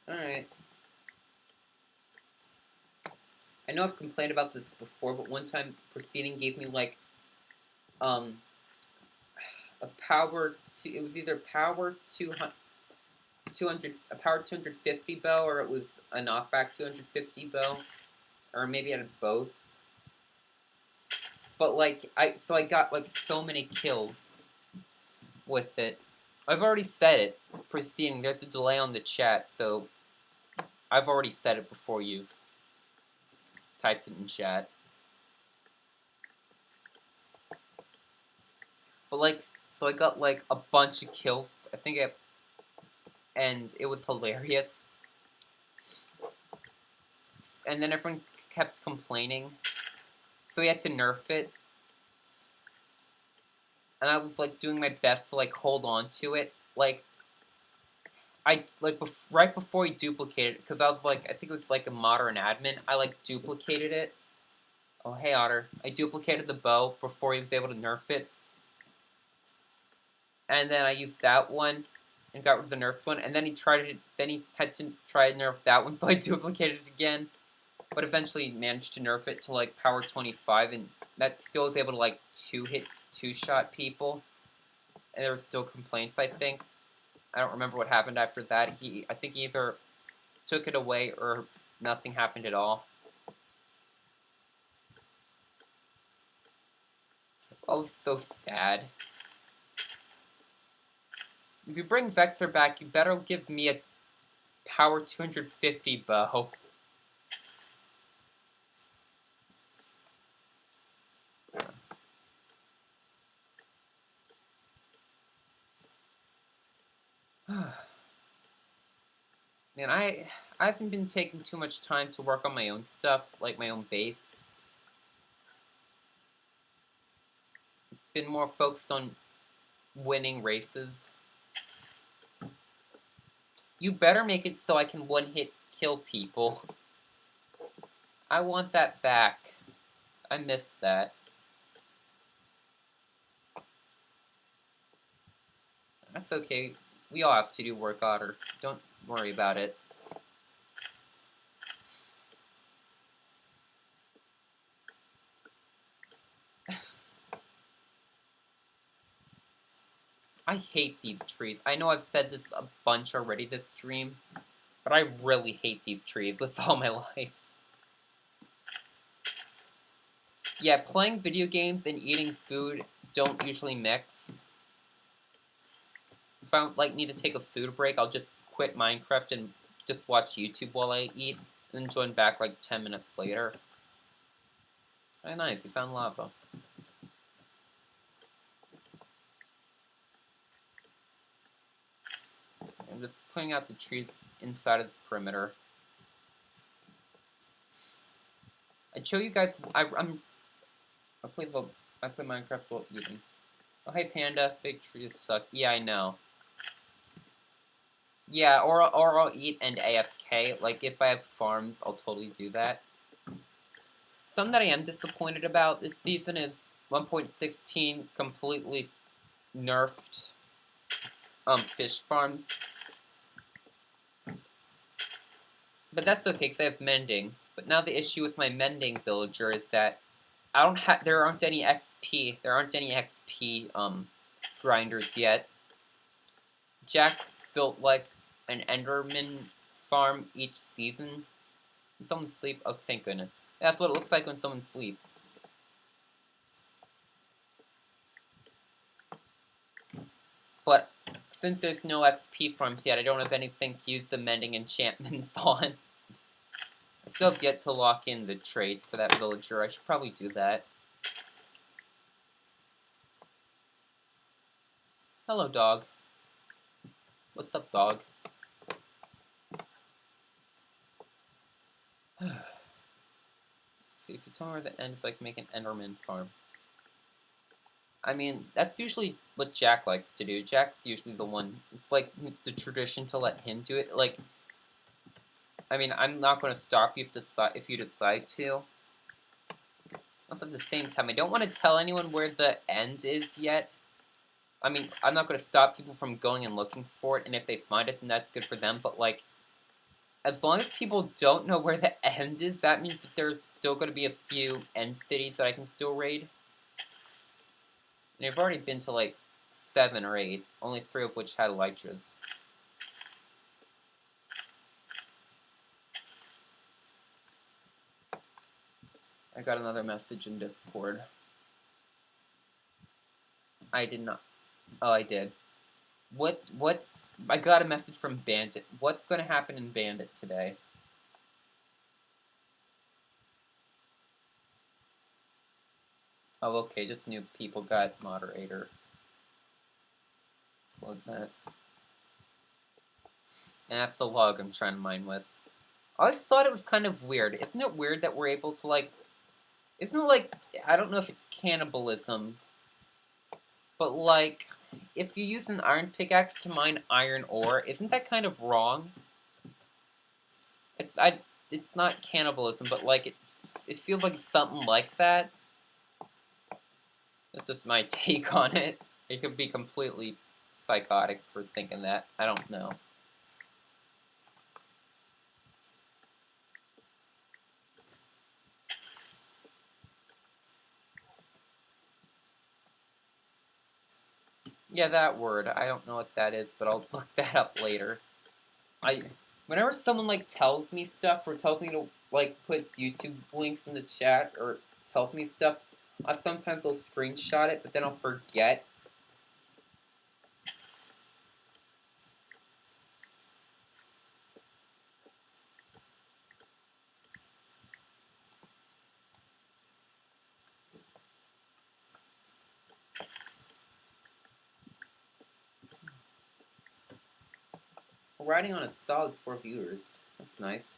Alright. I know I've complained about this before, but one time Proceeding gave me like a power it was either power 200 a power 250 bow, or it was a knockback 250 bow, or maybe I had both. But like I got like so many kills with it. I've already said it. Proceeding, there's a delay on the chat, so I've already said it before you've typed it in chat. But like, so I got like a bunch of kills. I think and it was hilarious. And then everyone kept complaining, so we had to nerf it. and I was, like, doing my best to, like, hold on to it. Like, right before he duplicated it, because I was, like, I think it was, like, a modern admin, I, like, duplicated it. Oh, hey, Otter. I duplicated the bow before he was able to nerf it. And then I used that one and got rid of the nerfed one. And then he had to try to nerf that one, so I duplicated it again. But eventually managed to nerf it to, like, power 25, and that still was able to, like, two-shot people. And there were still complaints, I think. I don't remember what happened after that. I think he either took it away or nothing happened at all. Oh, so sad. If you bring Vexer back, you better give me a power 250 bow. Man, I haven't been taking too much time to work on my own stuff, like my own base. Been more focused on winning races. You better make it so I can one-hit kill people. I want that back. I missed that. That's okay. We all have to do work, Otter. Don't worry about it. I hate these trees. I know I've said this a bunch already this stream, but I really hate these trees with all my life. Yeah, playing video games and eating food don't usually mix. If I like need to take a food break, I'll just quit Minecraft and just watch YouTube while I eat, and then join back like 10 minutes later. Oh, nice, you found lava. I'm just putting out the trees inside of this perimeter. I'd show you guys. I play Minecraft while eating. Oh, hey Panda, big trees suck. Yeah, I know. Yeah, or I'll eat and AFK. Like, if I have farms, I'll totally do that. Something that I am disappointed about this season is 1.16 completely nerfed fish farms. But that's okay, because I have mending. But now the issue with my mending villager is that there aren't any XP. There aren't any XP grinders yet. Jack's built like an Enderman farm each season. When someone sleep, oh thank goodness. That's what it looks like when someone sleeps. But since there's no XP farms yet, I don't have anything to use the mending enchantments on. I still have yet to lock in the trade for that villager. I should probably do that. Hello, dog. What's up, dog? See, if you tell me where the end is, like make an Enderman farm. I mean, that's usually what Jack likes to do. Jack's usually the one. It's like the tradition to let him do it. Like, I mean, I'm not going to stop you if you decide to. Also, at the same time, I don't want to tell anyone where the end is yet. I mean, I'm not going to stop people from going and looking for it, and if they find it, then that's good for them. But, like, as long as people don't know where the end is, that means that there's still going to be a few end cities that I can still raid. And I've already been to, like, 7 or 8, only 3 of which had elytras. I got another message in Discord. I did not. Oh, I did. What's... I got a message from Bandit. What's going to happen in Bandit today? Oh, okay, just new people got moderator. What was that? And that's the log I'm trying to mine with. I always thought it was kind of weird. Isn't it weird that we're able to, like... Isn't it like... I don't know if it's cannibalism. But, like, if you use an iron pickaxe to mine iron ore, isn't that kind of wrong? It's not cannibalism, but, like, it feels like it's something like that. That's just my take on it. It could be completely psychotic for thinking that. I don't know. Yeah, that word. I don't know what that is, but I'll look that up later. Whenever someone, like, tells me stuff or tells me to, like, put YouTube links in the chat or tells me stuff, I sometimes will screenshot it, but then I'll forget. We're riding on a solid 4 viewers. That's nice.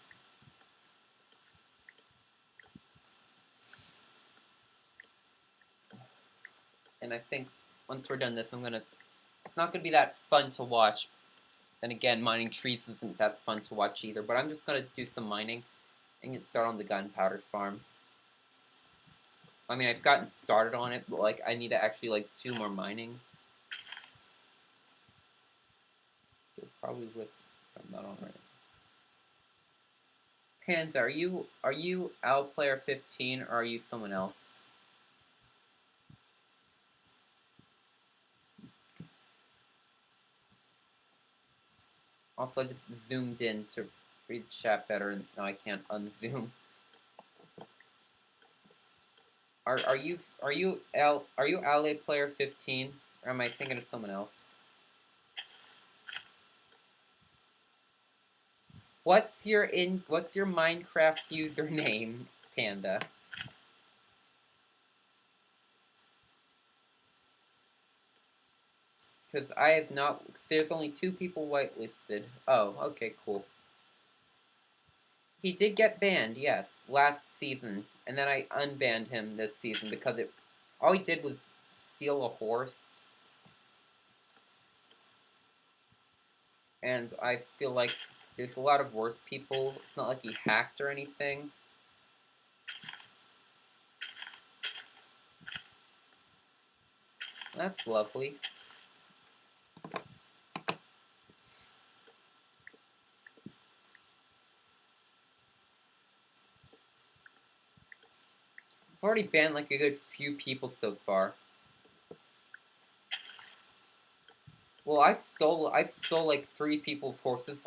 And I think once we're done this, it's not gonna be that fun to watch. And again, mining trees isn't that fun to watch either, but I'm just gonna do some mining and get started on the gunpowder farm. I mean, I've gotten started on it, but, like, I need to actually, like, do more mining. So probably with... I'm not on right now. Panda, are you Player 15 or are you someone else? Also, I just zoomed in to read chat better, and now I can't unzoom. Are you LA Player 15, or am I thinking of someone else? What's your Minecraft username, Panda? Because I have not. There's only 2 people whitelisted. Oh, okay, cool. He did get banned, yes, last season, and then I unbanned him this season because all he did was steal a horse. And I feel like there's a lot of worse people. It's not like he hacked or anything. That's lovely. I've already banned like a good few people so far. Well, I stole like 3 people's horses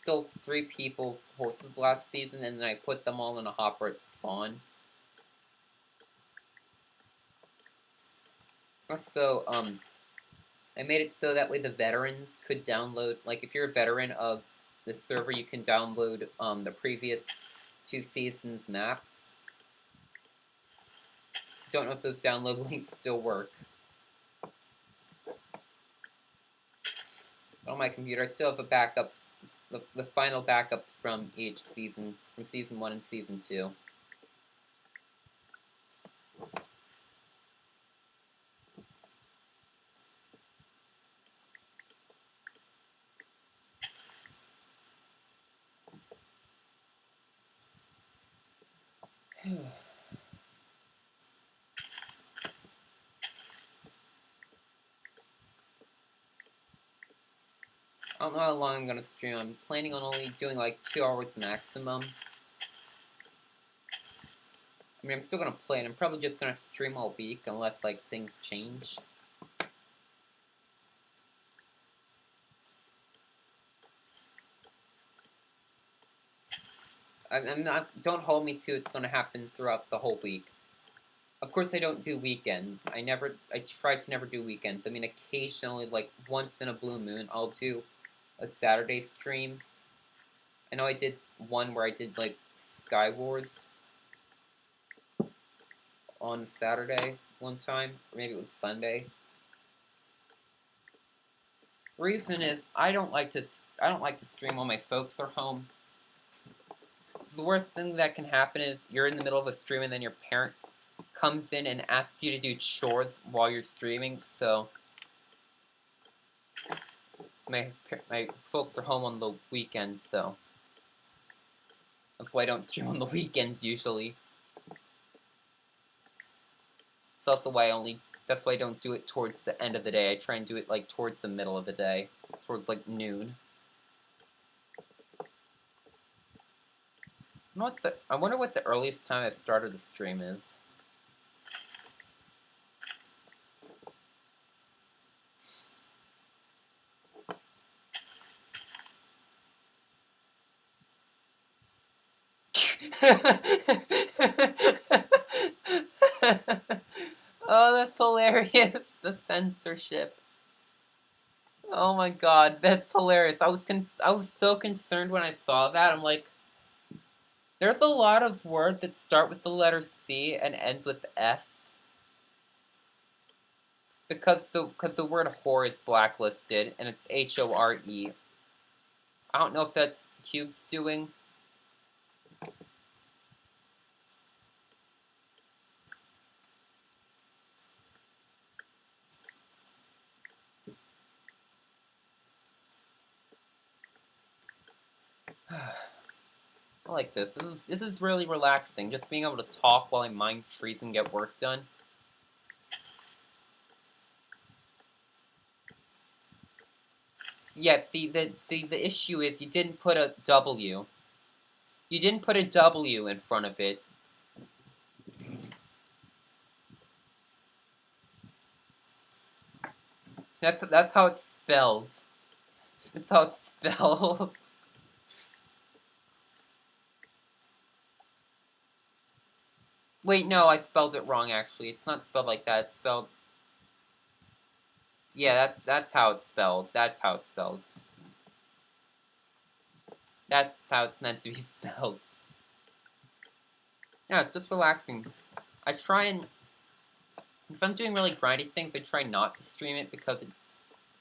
stole 3 people's horses last season, and then I put them all in a hopper at spawn. Also, I made it so that way the veterans could download, like, if you're a veteran of the server, you can download, the previous 2 seasons' maps. Don't know if those download links still work. On my computer, I still have a backup, the final backups from each season, from Season 1 and Season 2. I don't know how long I'm gonna stream. I'm planning on only doing like 2 hours maximum. I mean, I'm still gonna play, and I'm probably just gonna stream all week unless, like, things change. I'm not. Don't hold me to it's gonna happen throughout the whole week. Of course, I don't do weekends. I try to never do weekends. I mean, occasionally, like once in a blue moon, I'll do a Saturday stream. I know I did one where I did like Sky Wars on Saturday one time, or maybe it was Sunday. Reason is I don't like to stream while my folks are home. The worst thing that can happen is you're in the middle of a stream and then your parent comes in and asks you to do chores while you're streaming, so my folks are home on the weekends, so that's why I don't stream on the weekends usually. It's also why that's why I don't do it towards the end of the day. I try and do it like towards the middle of the day, towards like noon. I wonder what the earliest time I've started the stream is. Oh, that's hilarious. The censorship. Oh my god, that's hilarious. I was so concerned when I saw that. I'm like, there's a lot of words that start with the letter C and ends with S. Because the word whore is blacklisted and it's H-O-R-E. I don't know if that's Cube's doing. I like this. This is really relaxing. Just being able to talk while I mine trees and get work done. Yeah, see the issue is you didn't put a W. You didn't put a W in front of it. That's how it's spelled. That's how it's spelled. Wait, no, I spelled it wrong actually. It's not spelled like that. It's spelled. Yeah, that's how it's spelled. That's how it's spelled. That's how it's meant to be spelled. Yeah, it's just relaxing. I try and if I'm doing really grindy things, I try not to stream it because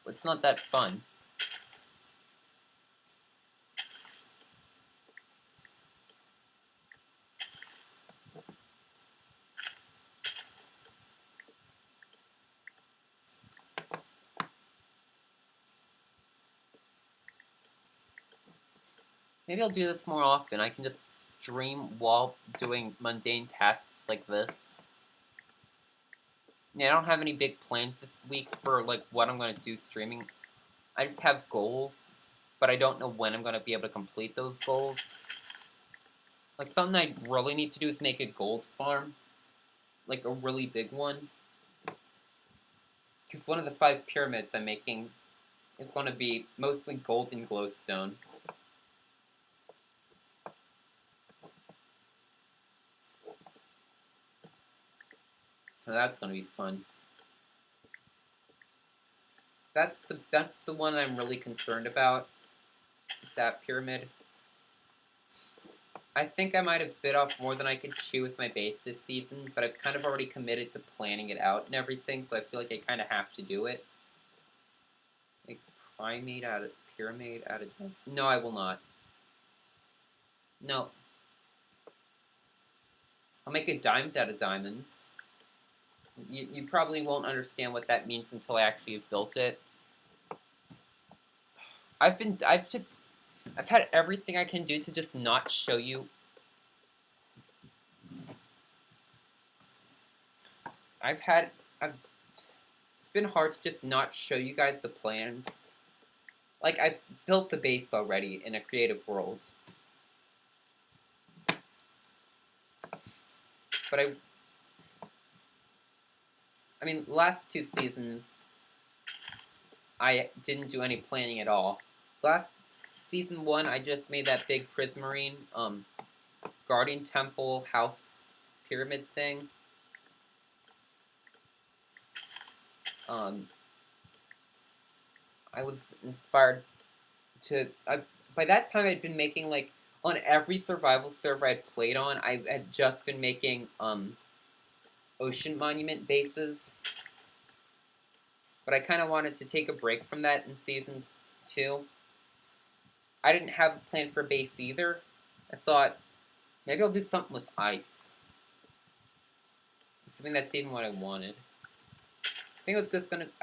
it's not that fun. Maybe I'll do this more often. I can just stream while doing mundane tasks like this. Yeah, I don't have any big plans this week for like what I'm going to do streaming. I just have goals, but I don't know when I'm going to be able to complete those goals. Like, something I really need to do is make a gold farm. Like, a really big one. Because one of the 5 pyramids I'm making is going to be mostly gold and glowstone. So that's going to be fun. That's the one I'm really concerned about. That pyramid. I think I might have bit off more than I could chew with my base this season, but I've kind of already committed to planning it out and everything, so I feel like I kind of have to do it. Like, pyramid out of diamonds? No, I will not. No. I'll make a diamond out of diamonds. You probably won't understand what that means until I actually have built it. I've had everything I can do to just not show you. It's been hard to just not show you guys the plans. Like, I've built the base already in a creative world. But I mean, last 2 seasons, I didn't do any planning at all. Last season 1, I just made that big prismarine, guardian temple, house, pyramid thing. I was inspired to... by that time, I'd been making, like, on every survival server I'd played on, I had just been making, ocean monument bases. But I kind of wanted to take a break from that in Season 2. I didn't have a plan for a base either. I thought, maybe I'll do something with ice. Something that's even what I wanted. I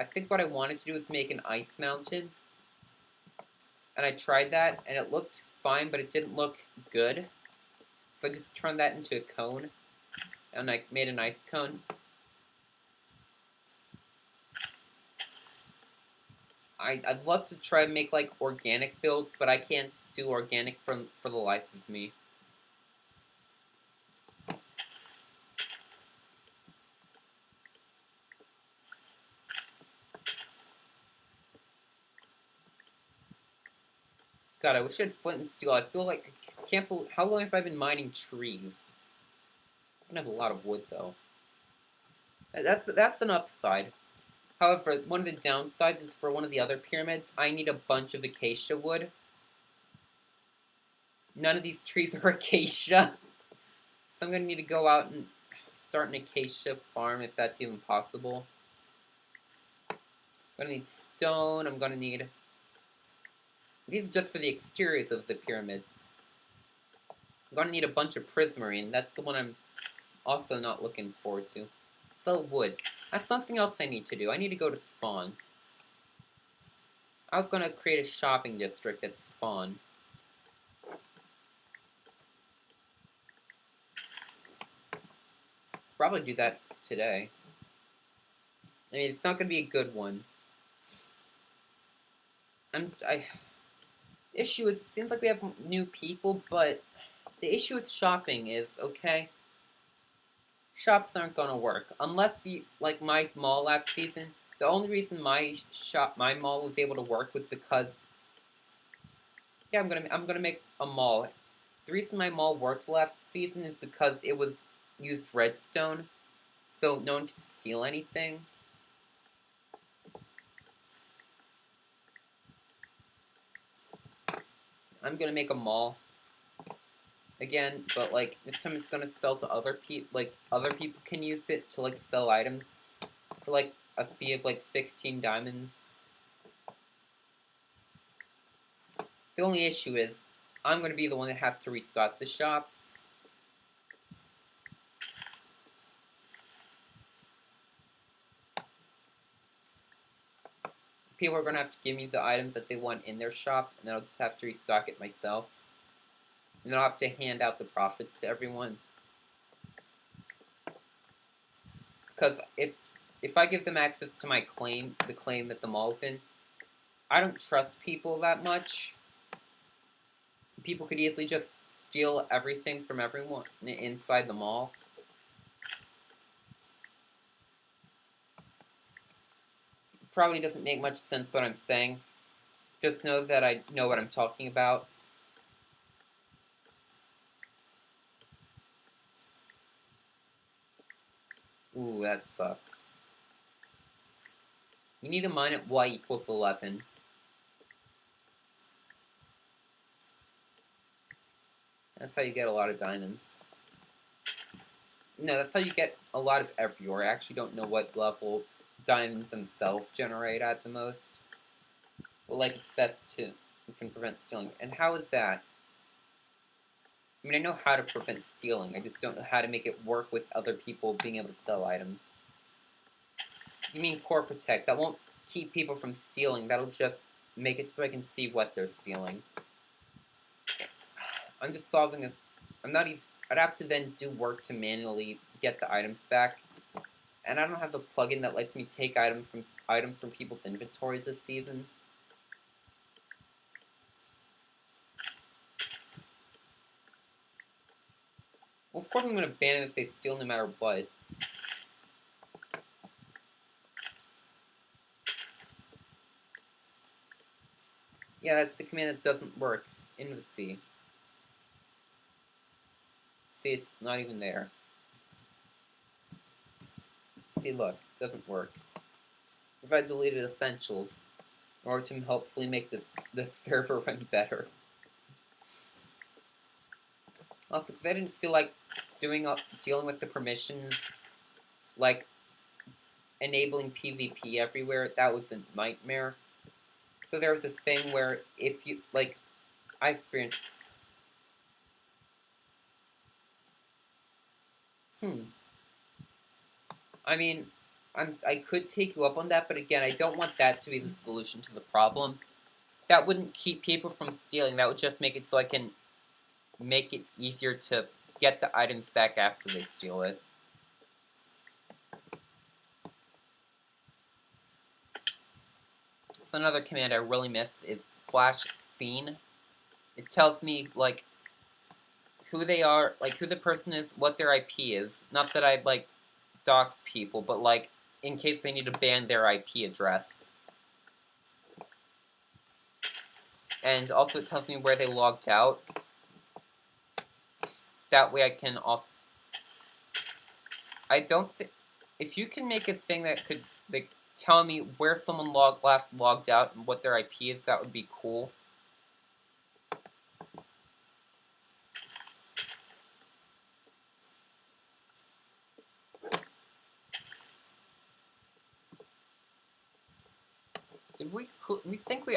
think what I wanted to do was make an ice mountain. And I tried that, and it looked fine, but it didn't look good. So I just turned that into a cone. And I made an ice cone. I'd love to try and make, like, organic builds, but I can't do organic for the life of me. God, I wish I had flint and steel. I feel like I can't believe how long have I been mining trees? I don't have a lot of wood though. That's an upside. However, one of the downsides is for one of the other pyramids, I need a bunch of acacia wood. None of these trees are acacia. So I'm gonna need to go out and start an acacia farm if that's even possible. I'm gonna need stone, I'm gonna need... These are just for the exteriors of the pyramids. I'm gonna need a bunch of prismarine. That's the one I'm also not looking forward to. Sell wood. That's something else I need to do. I need to go to spawn. I was gonna create a shopping district at spawn. Probably do that today. I mean, it's not gonna be a good one. Issue is, it seems like we have new people, but the issue with shopping is, okay, shops aren't gonna work. Unless you, like my mall last season, the only reason my mall was able to work was because, yeah, I'm gonna make a mall. The reason my mall worked last season is because it was used redstone, so no one could steal anything. I'm gonna make a mall again, but like this time it's gonna sell to other people. Like other people can use it to like sell items for like a fee of like 16 diamonds. The only issue is I'm gonna be the one that has to restock the shops. People are gonna have to give me the items that they want in their shop, and then I'll just have to restock it myself. And then I'll have to hand out the profits to everyone. Because if I give them access to my claim, the claim that the mall's in, I don't trust people that much. People could easily just steal everything from everyone inside the mall. Probably doesn't make much sense what I'm saying. Just know that I know what I'm talking about. Ooh, that sucks. You need to mine at y equals 11. That's how you get a lot of diamonds. No, that's how you get a lot of everywhere. I actually don't know what level diamonds themselves generate at the most. But like it's best to, you can prevent stealing. And how is that? I mean, I know how to prevent stealing. I just don't know how to make it work with other people being able to sell items. You mean core protect? That won't keep people from stealing. That'll just make it so I can see what they're stealing. I'm just solving a... I'm not even... I'd have to then do work to manually get the items back. And I don't have the plugin that lets me take items from people's inventories this season. Well, of course I'm going to ban it if they steal no matter what. Yeah, that's the command that doesn't work. Invicy. See, it's not even there. See, look, it doesn't work. If I deleted essentials in order to hopefully make the server run better. Also, because I didn't feel like dealing with the permissions, like enabling PvP everywhere, that was a nightmare. So there was this thing where if you, like, I experienced... I mean, I could take you up on that, but again, I don't want that to be the solution to the problem. That wouldn't keep people from stealing. That would just make it so I can make it easier to get the items back after they steal it. So another command I really miss is /scene. It tells me, like, who they are, like, who the person is, what their IP is. Not that I'd, like, dox people, but, like, in case they need to ban their IP address. And also it tells me where they logged out. That way I can also... I don't think... If you can make a thing that could, like, tell me where someone last logged out and what their IP is, that would be cool. Did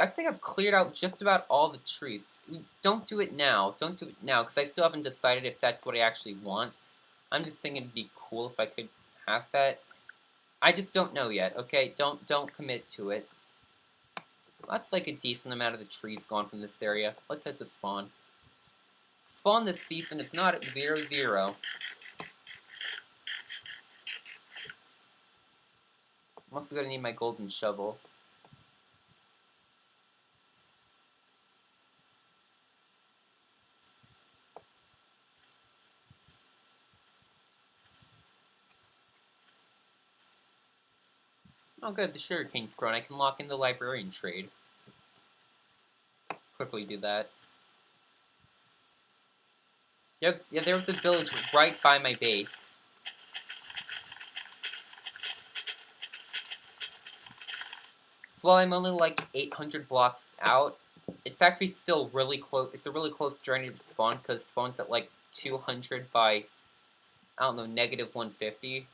I think I've cleared out just about all the trees. Don't do it now. Don't do it now, because I still haven't decided if that's what I actually want. I'm just thinking it'd be cool if I could have that. I just don't know yet, okay? Don't commit to it. That's like a decent amount of the trees gone from this area. Let's head to spawn. Spawn this season is not at 0-0. I'm also gonna need my golden shovel. Oh good, the sugarcane's grown. I can lock in the librarian trade. Quickly do that. Yeah, there was a village right by my base. So while I'm only like 800 blocks out, it's actually still really close. It's a really close journey to spawn, because it spawns at like 200 by, I don't know, negative 150.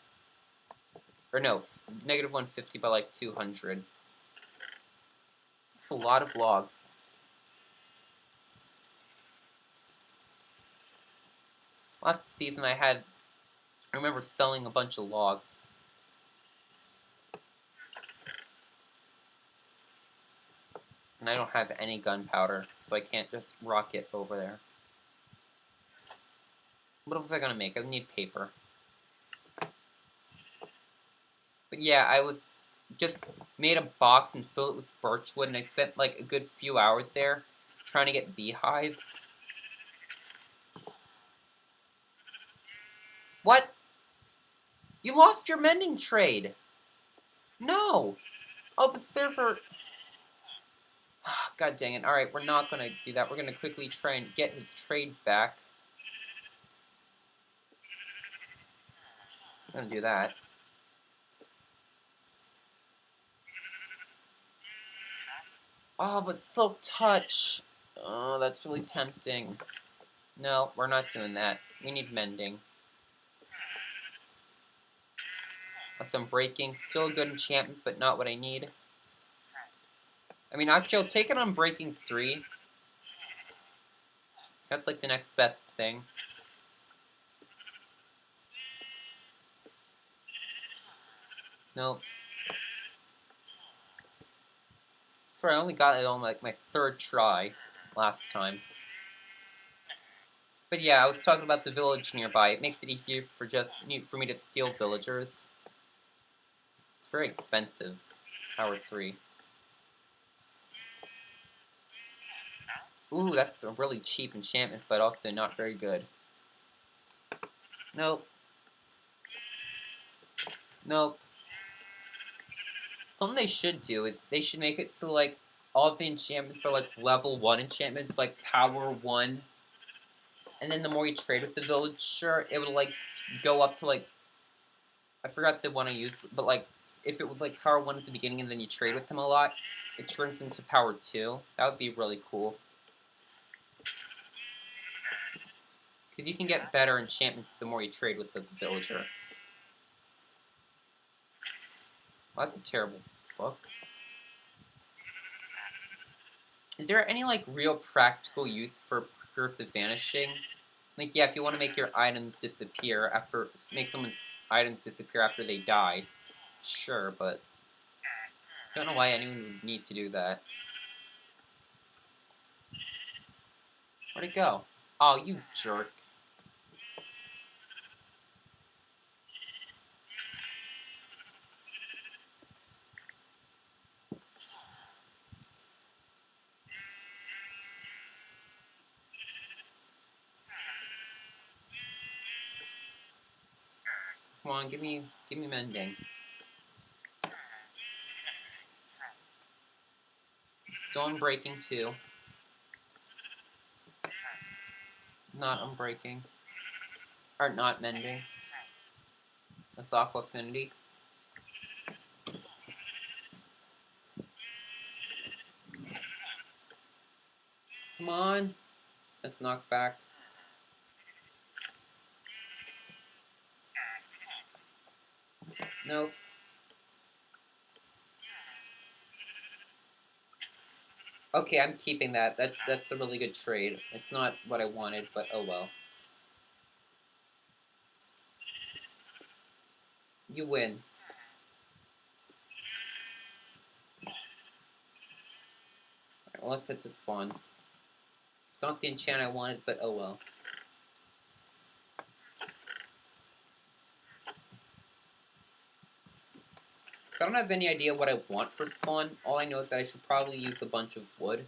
Or no, negative 150 by like 200. It's a lot of logs. Last season I remember selling a bunch of logs. And I don't have any gunpowder, so I can't just rocket over there. What was I gonna make? I need paper. But yeah, I was just made a box and filled it with birchwood, and I spent like a good few hours there trying to get beehives. What? You lost your mending trade! No! Oh, the server... God dang it. Alright, we're not gonna do that. We're gonna quickly try and get his trades back. I'm gonna do that. Oh, but Silk Touch. Oh, that's really tempting. No, we're not doing that. We need mending. With some breaking. Still a good enchantment, but not what I need. I mean, actually, I'll take it on breaking 3. That's like the next best thing. Nope. Sorry, I only got it on like my 3rd try last time. But yeah, I was talking about the village nearby. It makes it easier for me to steal villagers. It's very expensive. Power 3. Ooh, that's a really cheap enchantment, but also not very good. Nope. Nope. Something they should do is they should make it so, like, all of the enchantments are, like, level 1 enchantments, like power 1. And then the more you trade with the villager, it would, like, go up to, like... I forgot the one I used, but, like, if it was, like, power 1 at the beginning and then you trade with him a lot, it turns into power 2. That would be really cool. Because you can get better enchantments the more you trade with the villager. Well, that's a terrible book. Is there any, like, real practical use for Curse of Vanishing? Like, yeah, if you want to make your items disappear after... make someone's items disappear after they die. Sure, but I don't know why anyone would need to do that. Where'd it go? Oh, you jerk. Come on, give me mending. Stone breaking too. Not unbreaking. Or not mending. That's Aqua Affinity. Come on. Let's knock back. Nope. Okay, I'm keeping that. That's a really good trade. It's not what I wanted, but oh well. You win. Alright, well, let's hit to spawn. It's not the enchant I wanted, but oh well. So I don't have any idea what I want for spawn. All I know is that I should probably use a bunch of wood.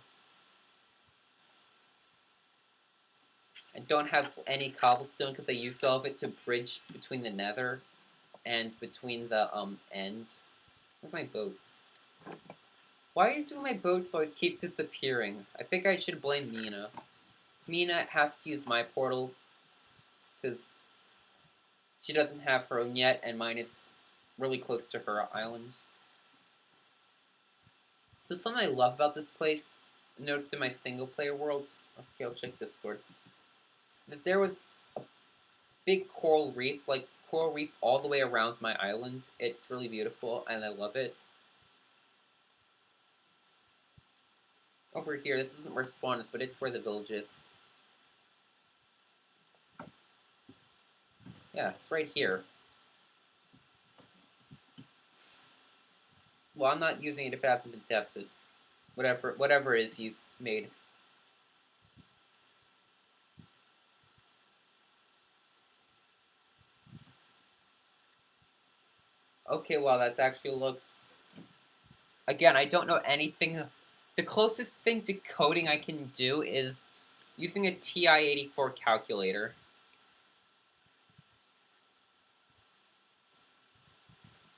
I don't have any cobblestone because I used all of it to bridge between the nether and between the end. Where's my boats? Why do my boats always keep disappearing? I think I should blame Mina. Mina has to use my portal because she doesn't have her own yet, and mine is really close to her island. So something I love about this place, I noticed in my single player world, okay, I'll check Discord, that there was a big coral reef, like coral reef all the way around my island. It's really beautiful, and I love it. Over here, this isn't where spawn is, but it's where the village is. Yeah, it's right here. Well, I'm not using it if it hasn't been tested. Whatever it is you've made. Okay, well, that actually looks... Again, I don't know anything. The closest thing to coding I can do is using a TI-84 calculator.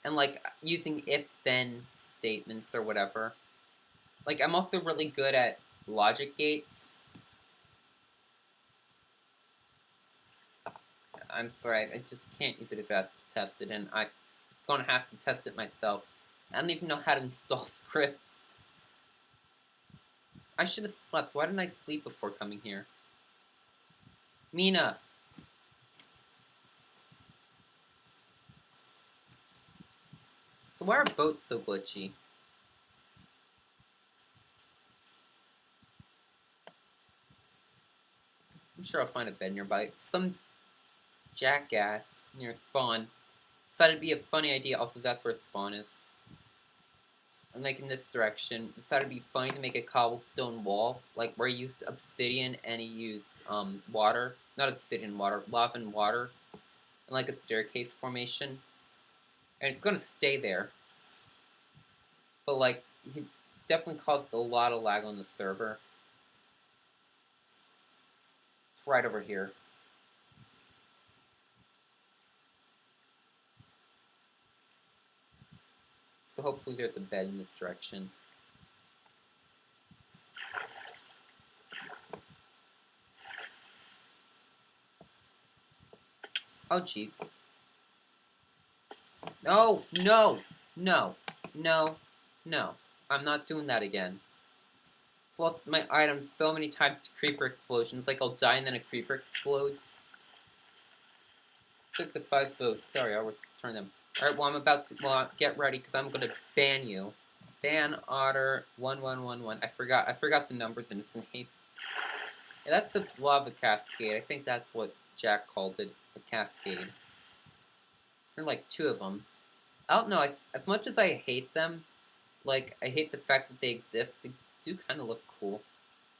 And, like, using if-then statements or whatever. Like, I'm also really good at logic gates. I'm sorry, I just can't use it if it's tested, and I'm gonna have to test it myself. I don't even know how to install scripts. I should have slept. Why didn't I sleep before coming here? Mina! So why are boats so glitchy? I'm sure I'll find a bed nearby. Some jackass near spawn decided it'd be a funny idea. Also, that's where spawn is. And like in this direction, decided it'd be funny to make a cobblestone wall, like where he used obsidian and he used water, not obsidian, water, lava and water, and like a staircase formation. And it's gonna stay there. But like, he definitely caused a lot of lag on the server. It's right over here. So hopefully there's a bed in this direction. Oh, jeez. No, no, no, no, no. I'm not doing that again. I've lost my items so many times to creeper explosions. Like I'll die and then a creeper explodes. Took the 5 boats. Sorry, I'll return them. Alright, well, I'm about to... Well, get ready, because I'm going to ban you. Ban Otter 1111. I forgot the numbers in this name. Yeah, that's the lava cascade. I think that's what Jack called it. The cascade. There are like 2 of them. I don't know, as much as I hate them, like, I hate the fact that they exist, they do kind of look cool.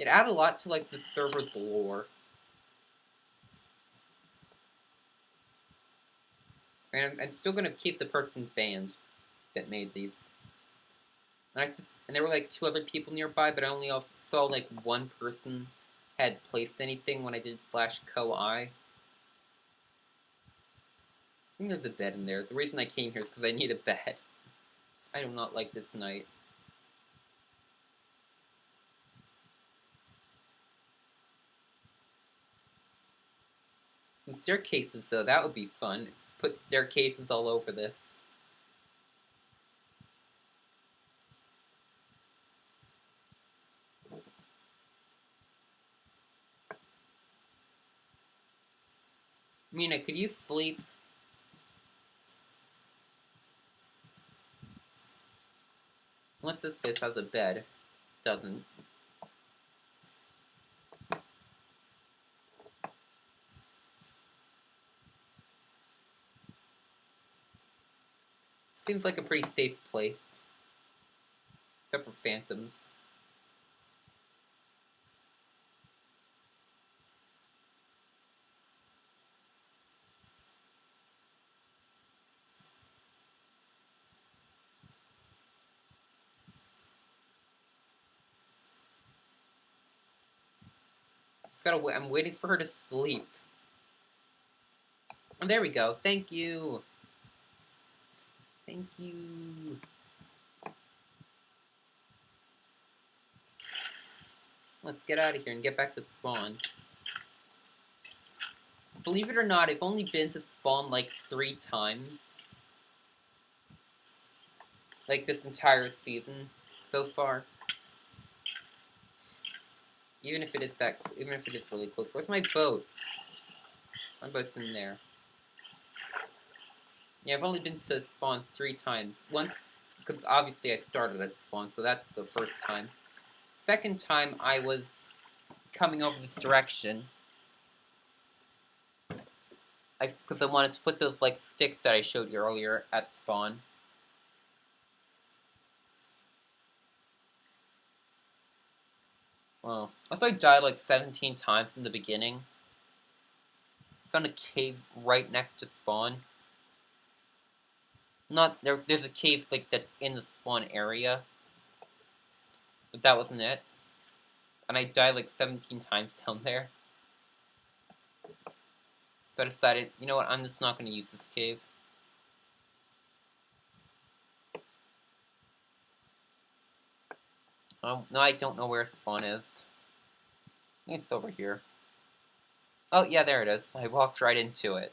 It added a lot to, like, the server's lore. And I'm still gonna keep the person banned that made these. And there were, like, 2 other people nearby, but I only saw, like, 1 person had placed anything when I did /co-I. I think there's a bed in there. The reason I came here is because I need a bed. I do not like this night. Some staircases, though, that would be fun. Put staircases all over this. Mina, could you sleep? Unless this place has a bed. Doesn't. Seems like a pretty safe place. Except for phantoms. I'm waiting for her to sleep. Oh, there we go. Thank you. Thank you. Let's get out of here and get back to spawn. Believe it or not, I've only been to spawn like 3 times. Like this entire season so far. Even if it is really close. Where's my boat? My boat's in there. Yeah, I've only been to spawn 3 times. Once, because obviously I started at spawn, so that's the first time. Second time, I was coming over this direction. Because I wanted to put those, like, sticks that I showed you earlier at spawn. Well, also I died, like, 17 times in the beginning. I found a cave right next to spawn. There's a cave, like, that's in the spawn area. But that wasn't it. And I died, like, 17 times down there. So I decided, you know what, I'm just not going to use this cave. Oh, no, I don't know where spawn is. I think it's over here. Oh, yeah, there it is. I walked right into it.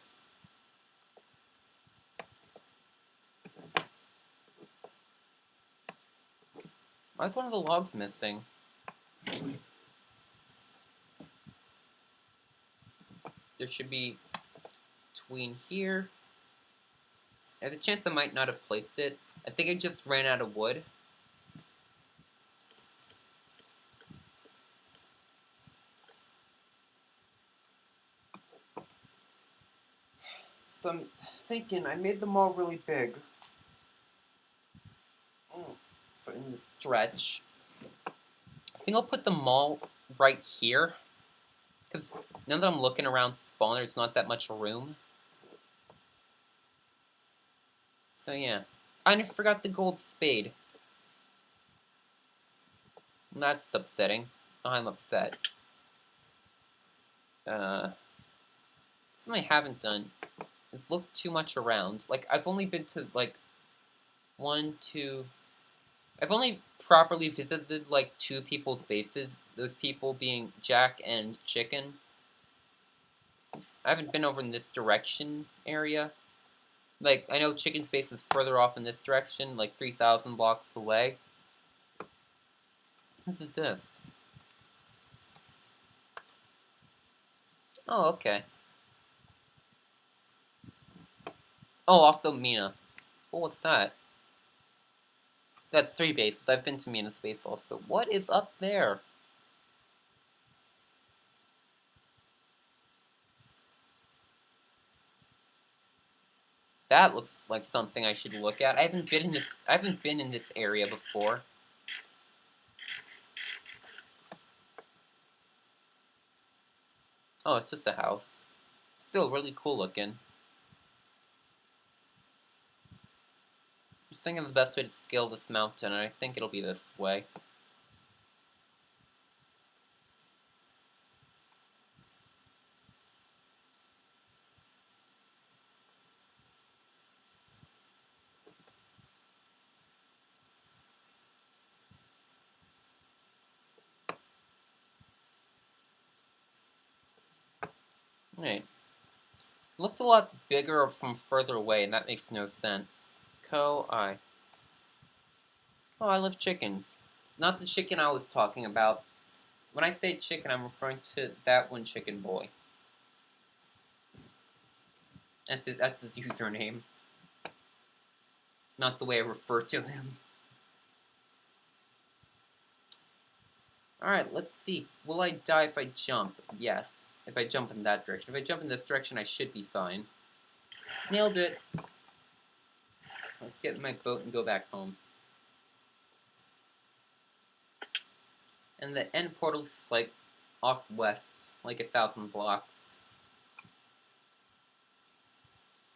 Why is one of the logs missing? There should be between here. There's a chance I might not have placed it. I think I just ran out of wood. So I'm thinking I made them all really big. So in the stretch. I think I'll put them all right here. Because now that I'm looking around spawn, there's not that much room. So yeah. I forgot the gold spade. That's upsetting. I'm upset. Something I haven't done is look too much around. Like, I've only been to, like, 1, 2... I've only properly visited, like, 2 people's bases. Those people being Jack and Chicken. I haven't been over in this direction area. Like, I know Chicken's base is further off in this direction, like 3,000 blocks away. What is this? Oh, okay. Oh, also Mina. Oh, what's that? That's 3 bases. I've been to Mina's base also. What is up there? That looks like something I should look at. I haven't been in this area before. Oh, it's just a house. Still really cool looking. Just thinking of the best way to scale this mountain, and I think it'll be this way. Right. It looked a lot bigger from further away, and that makes no sense. I. Oh, I love chickens. Not the chicken I was talking about. When I say chicken, I'm referring to that one chicken boy. That's his username. Not the way I refer to him. Alright, let's see. Will I die if I jump? Yes. If I jump in that direction. If I jump in this direction, I should be fine. Nailed it. Let's get in my boat and go back home. And the end portal's, like, off west. Like 1,000 blocks.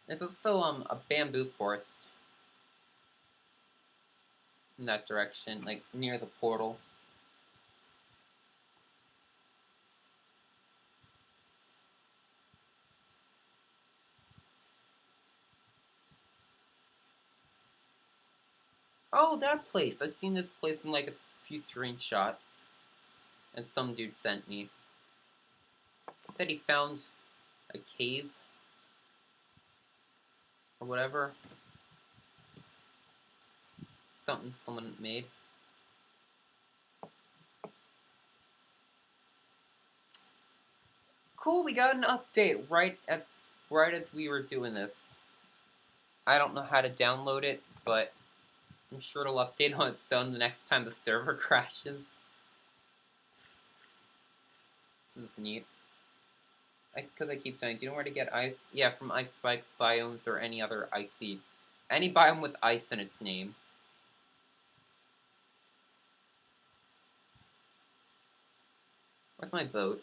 There's also, a bamboo forest. In that direction. Like, near the portal. Oh, that place! I've seen this place in like a few screenshots. And some dude sent me. He said he found a cave. Or whatever. Something someone made. Cool, we got an update right as we were doing this. I don't know how to download it, but I'm sure it'll update on its own the next time the server crashes. This is neat. Because I keep dying. Do you know where to get ice? Yeah, from ice spikes, biomes, or any other icy... Any biome with ice in its name. Where's my boat?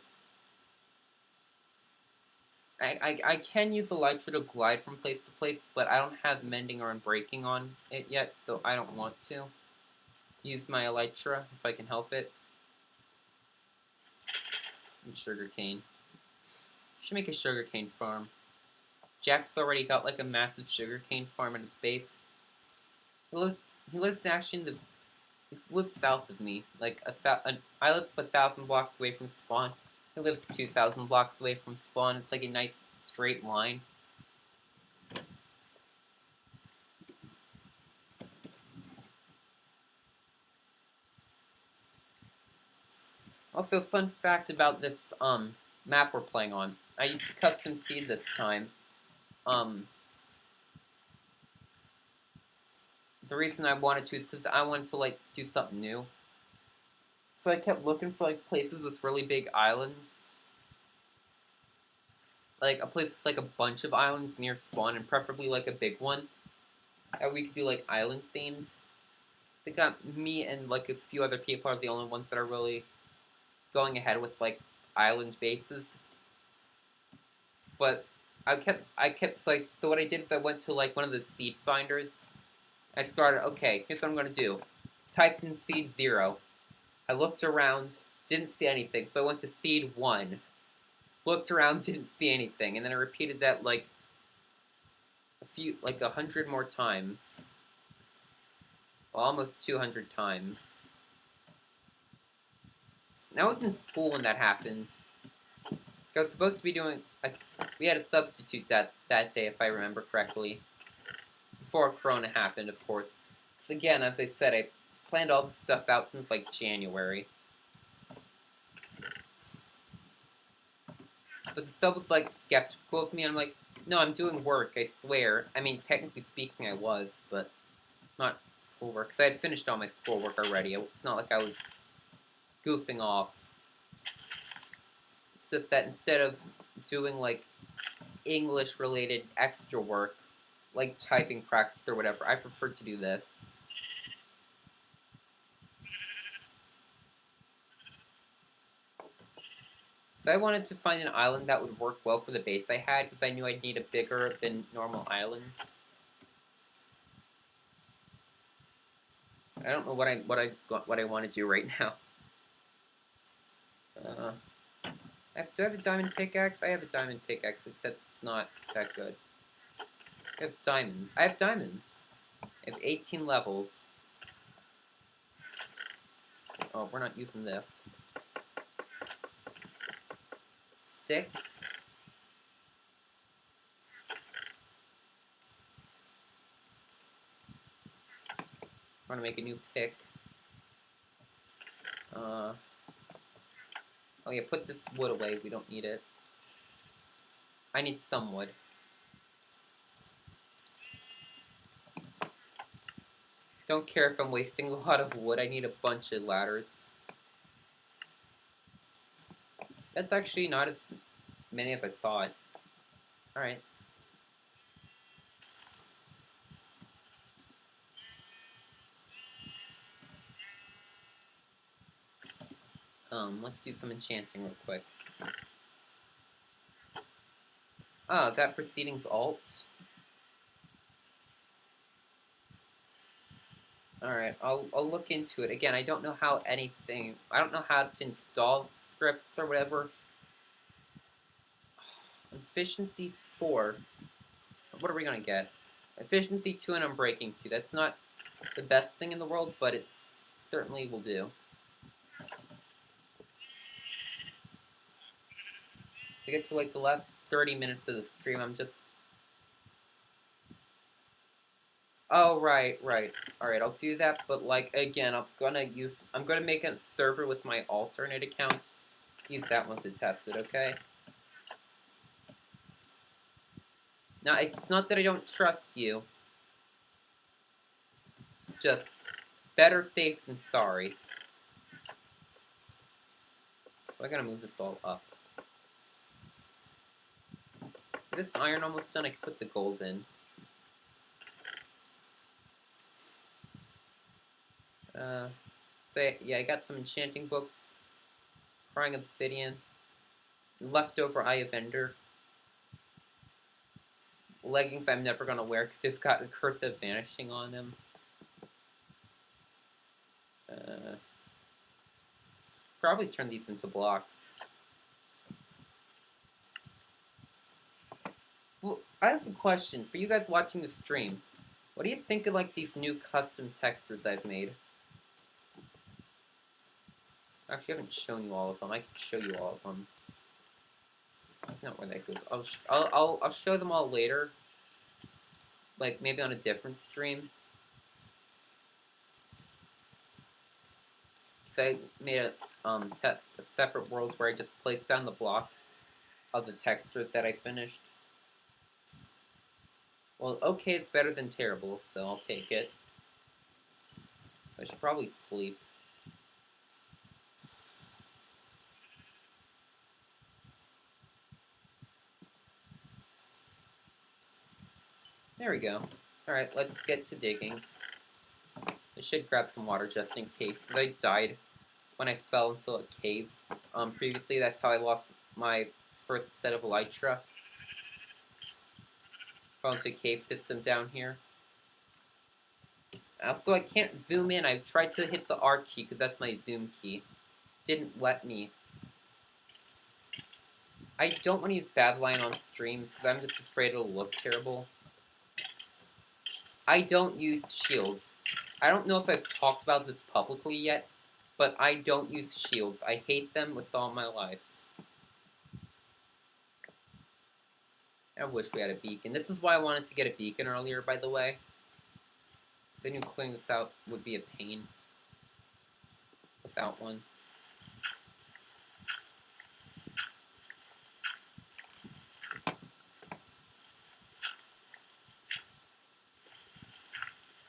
I can use Elytra to glide from place to place, but I don't have mending or unbreaking on it yet, so I don't want to use my Elytra if I can help it. And sugarcane. Should make a sugarcane farm. Jack's already got like a massive sugarcane farm at his base. He lives actually in the... He lives south of me. Like, I live 1,000 blocks away from spawn. He lives 2,000 blocks away from spawn. It's like a nice straight line. Also, fun fact about this map we're playing on. I used custom seed this time. The reason I wanted to is because I wanted to like do something new. So I kept looking for like places with really big islands. Like a place with like a bunch of islands near spawn, and preferably like a big one. And we could do like island themed. I think me and like a few other people are the only ones that are really going ahead with like island bases. But so what I did is I went to like one of the seed finders. I started, okay, here's what I'm gonna do. Typed in seed 0. I looked around, didn't see anything, so I went to seed 1. Looked around, didn't see anything, and then I repeated that like 100 more times. Well, almost 200 times. And I was in school when that happened. I was supposed to be doing... we had a substitute that day, if I remember correctly. Before Corona happened, of course. So again, as I said, I planned all this stuff out since, like, January. But the sub was, like, skeptical of me, and I'm like, no, I'm doing work, I swear. I mean, technically speaking, I was, but not schoolwork. Because I had finished all my schoolwork already. It's not like I was goofing off. It's just that instead of doing, like, English-related extra work, like typing practice or whatever, I prefer to do this. So I wanted to find an island that would work well for the base I had, because I knew I'd need a bigger than normal island. I don't know what I want to do right now. Do I have a diamond pickaxe? I have a diamond pickaxe, except it's not that good. I have diamonds. I have diamonds. I have 18 levels. Oh, we're not using this. Sticks. I want to make a new pick. Oh yeah, put this wood away. We don't need it. I need some wood. Don't care if I'm wasting a lot of wood. I need a bunch of ladders. That's actually not as many as I thought. Alright. Let's do some enchanting real quick. Oh, is that Proceedings Alt? Alright, I'll look into it. Again, I don't know how I don't know how to install scripts or whatever. Efficiency 4. What are we gonna get? Efficiency 2 and Unbreaking 2. That's not the best thing in the world, but it certainly will do. I guess for like the last 30 minutes of the stream, I'm just... Oh, right. Alright, I'll do that, but like, again, I'm gonna make a server with my alternate account. Use that one to test it, okay? Now, it's not that I don't trust you. It's just better safe than sorry. So I gotta move this all up. This iron almost done, I can put the gold in. So yeah, I got some enchanting books. Crying Obsidian. Leftover Eye of Ender. Leggings I'm never gonna wear because it's got the Curse of Vanishing on them. Probably turn these into blocks. Well, I have a question for you guys watching the stream. What do you think of like these new custom textures I've made? Actually, I haven't shown you all of them. I can show you all of them. That's not where that goes. I'll show them all later. Like maybe on a different stream. So I made a separate world where I just placed down the blocks of the textures that I finished. Well, okay is better than terrible, so I'll take it. I should probably sleep. There we go. Alright, let's get to digging. I should grab some water just in case, because I died when I fell into a cave. Previously, that's how I lost my first set of elytra. Fell into a cave system down here. Also, I can't zoom in. I tried to hit the R key, because that's my zoom key. Didn't let me. I don't want to use Badlion on streams, because I'm just afraid it'll look terrible. I don't use shields. I don't know if I've talked about this publicly yet, but I don't use shields. I hate them with all my life. I wish we had a beacon. This is why I wanted to get a beacon earlier, by the way. I knew clearing this out would be a pain without one.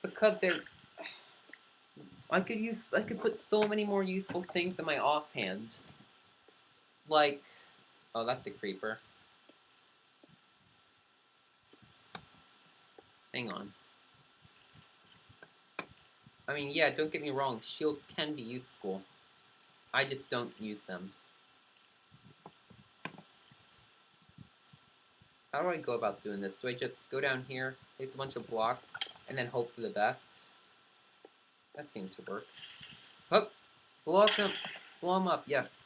Because they're... I could put so many more useful things in my offhand. Like... Oh, that's the creeper. Hang on. I mean, yeah, don't get me wrong, shields can be useful. I just don't use them. How do I go about doing this? Do I just go down here, place a bunch of blocks, and then hope for the best? That seems to work. Oh! Blow him! Blow him up, yes.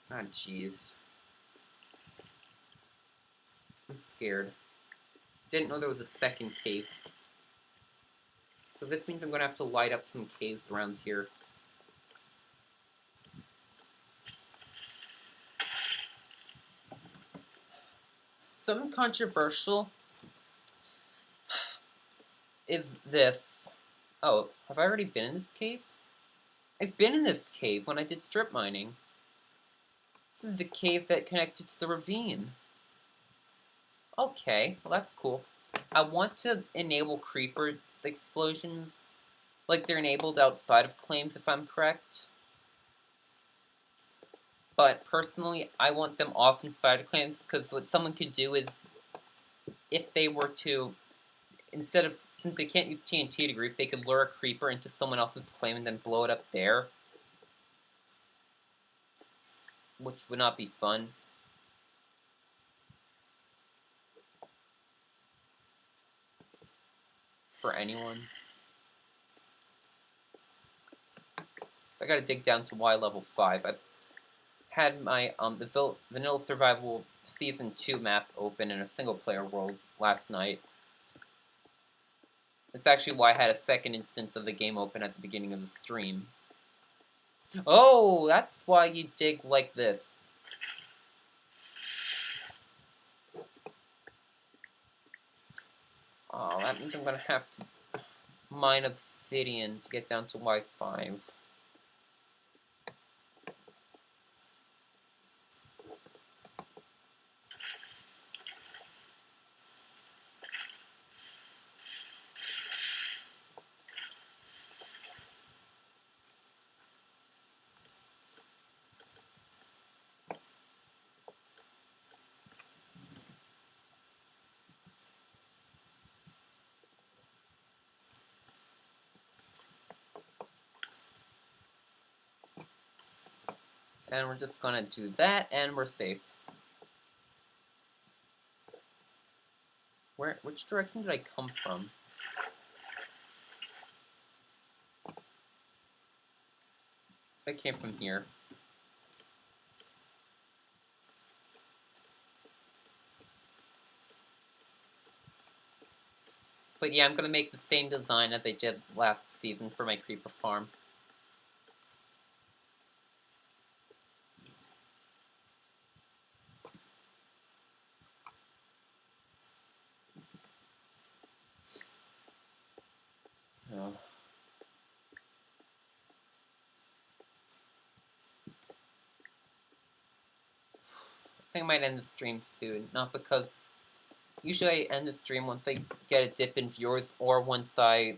Ah, jeez. I'm scared. Didn't know there was a second cave. So this means I'm gonna have to light up some caves around here. Something controversial is this. Oh, have I already been in this cave? I've been in this cave when I did strip mining. This is the cave that connected to the ravine. Okay, well that's cool. I want to enable creeper explosions, like they're enabled outside of claims if I'm correct. But personally, I want them off inside of claims, because what someone could do is, if they were to, instead of, since they can't use TNT to grief, they could lure a creeper into someone else's claim and then blow it up there. Which would not be fun. For anyone. I gotta dig down to Y level 5. I had my the VanillaSurvival Season 2 map open in a single-player world last night. It's actually why I had a second instance of the game open at the beginning of the stream. Oh, that's why you dig like this. Oh, that means I'm gonna have to mine obsidian to get down to Y5. And we're just gonna do that, and we're safe. Which direction did I come from? I came from here. But yeah, I'm gonna make the same design as I did last season for my creeper farm. Oh. I think I might end the stream soon, not because usually I end the stream once I get a dip in viewers, or once I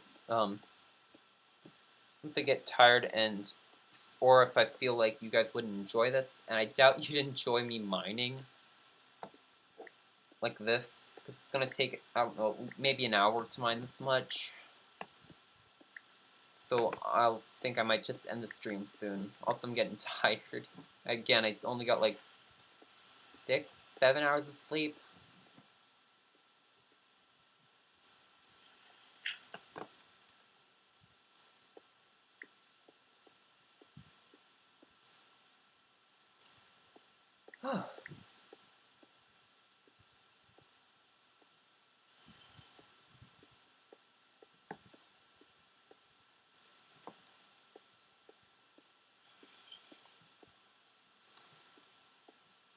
get tired, and or if I feel like you guys wouldn't enjoy this, and I doubt you'd enjoy me mining like this, because it's gonna take, I don't know, maybe an hour to mine this much. So I'll think I might just end the stream soon. Also, I'm getting tired. Again, I only got like 6, 7 hours of sleep.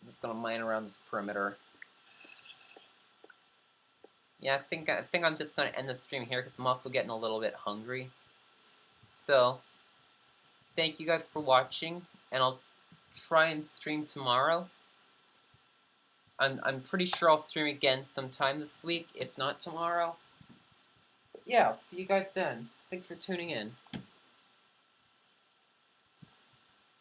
I'm just gonna mine around this perimeter. Yeah, I think I'm just gonna end the stream here because I'm also getting a little bit hungry. So, thank you guys for watching, and I'll try and stream tomorrow. I'm pretty sure I'll stream again sometime this week, if not tomorrow. But yeah, I'll see you guys then. Thanks for tuning in.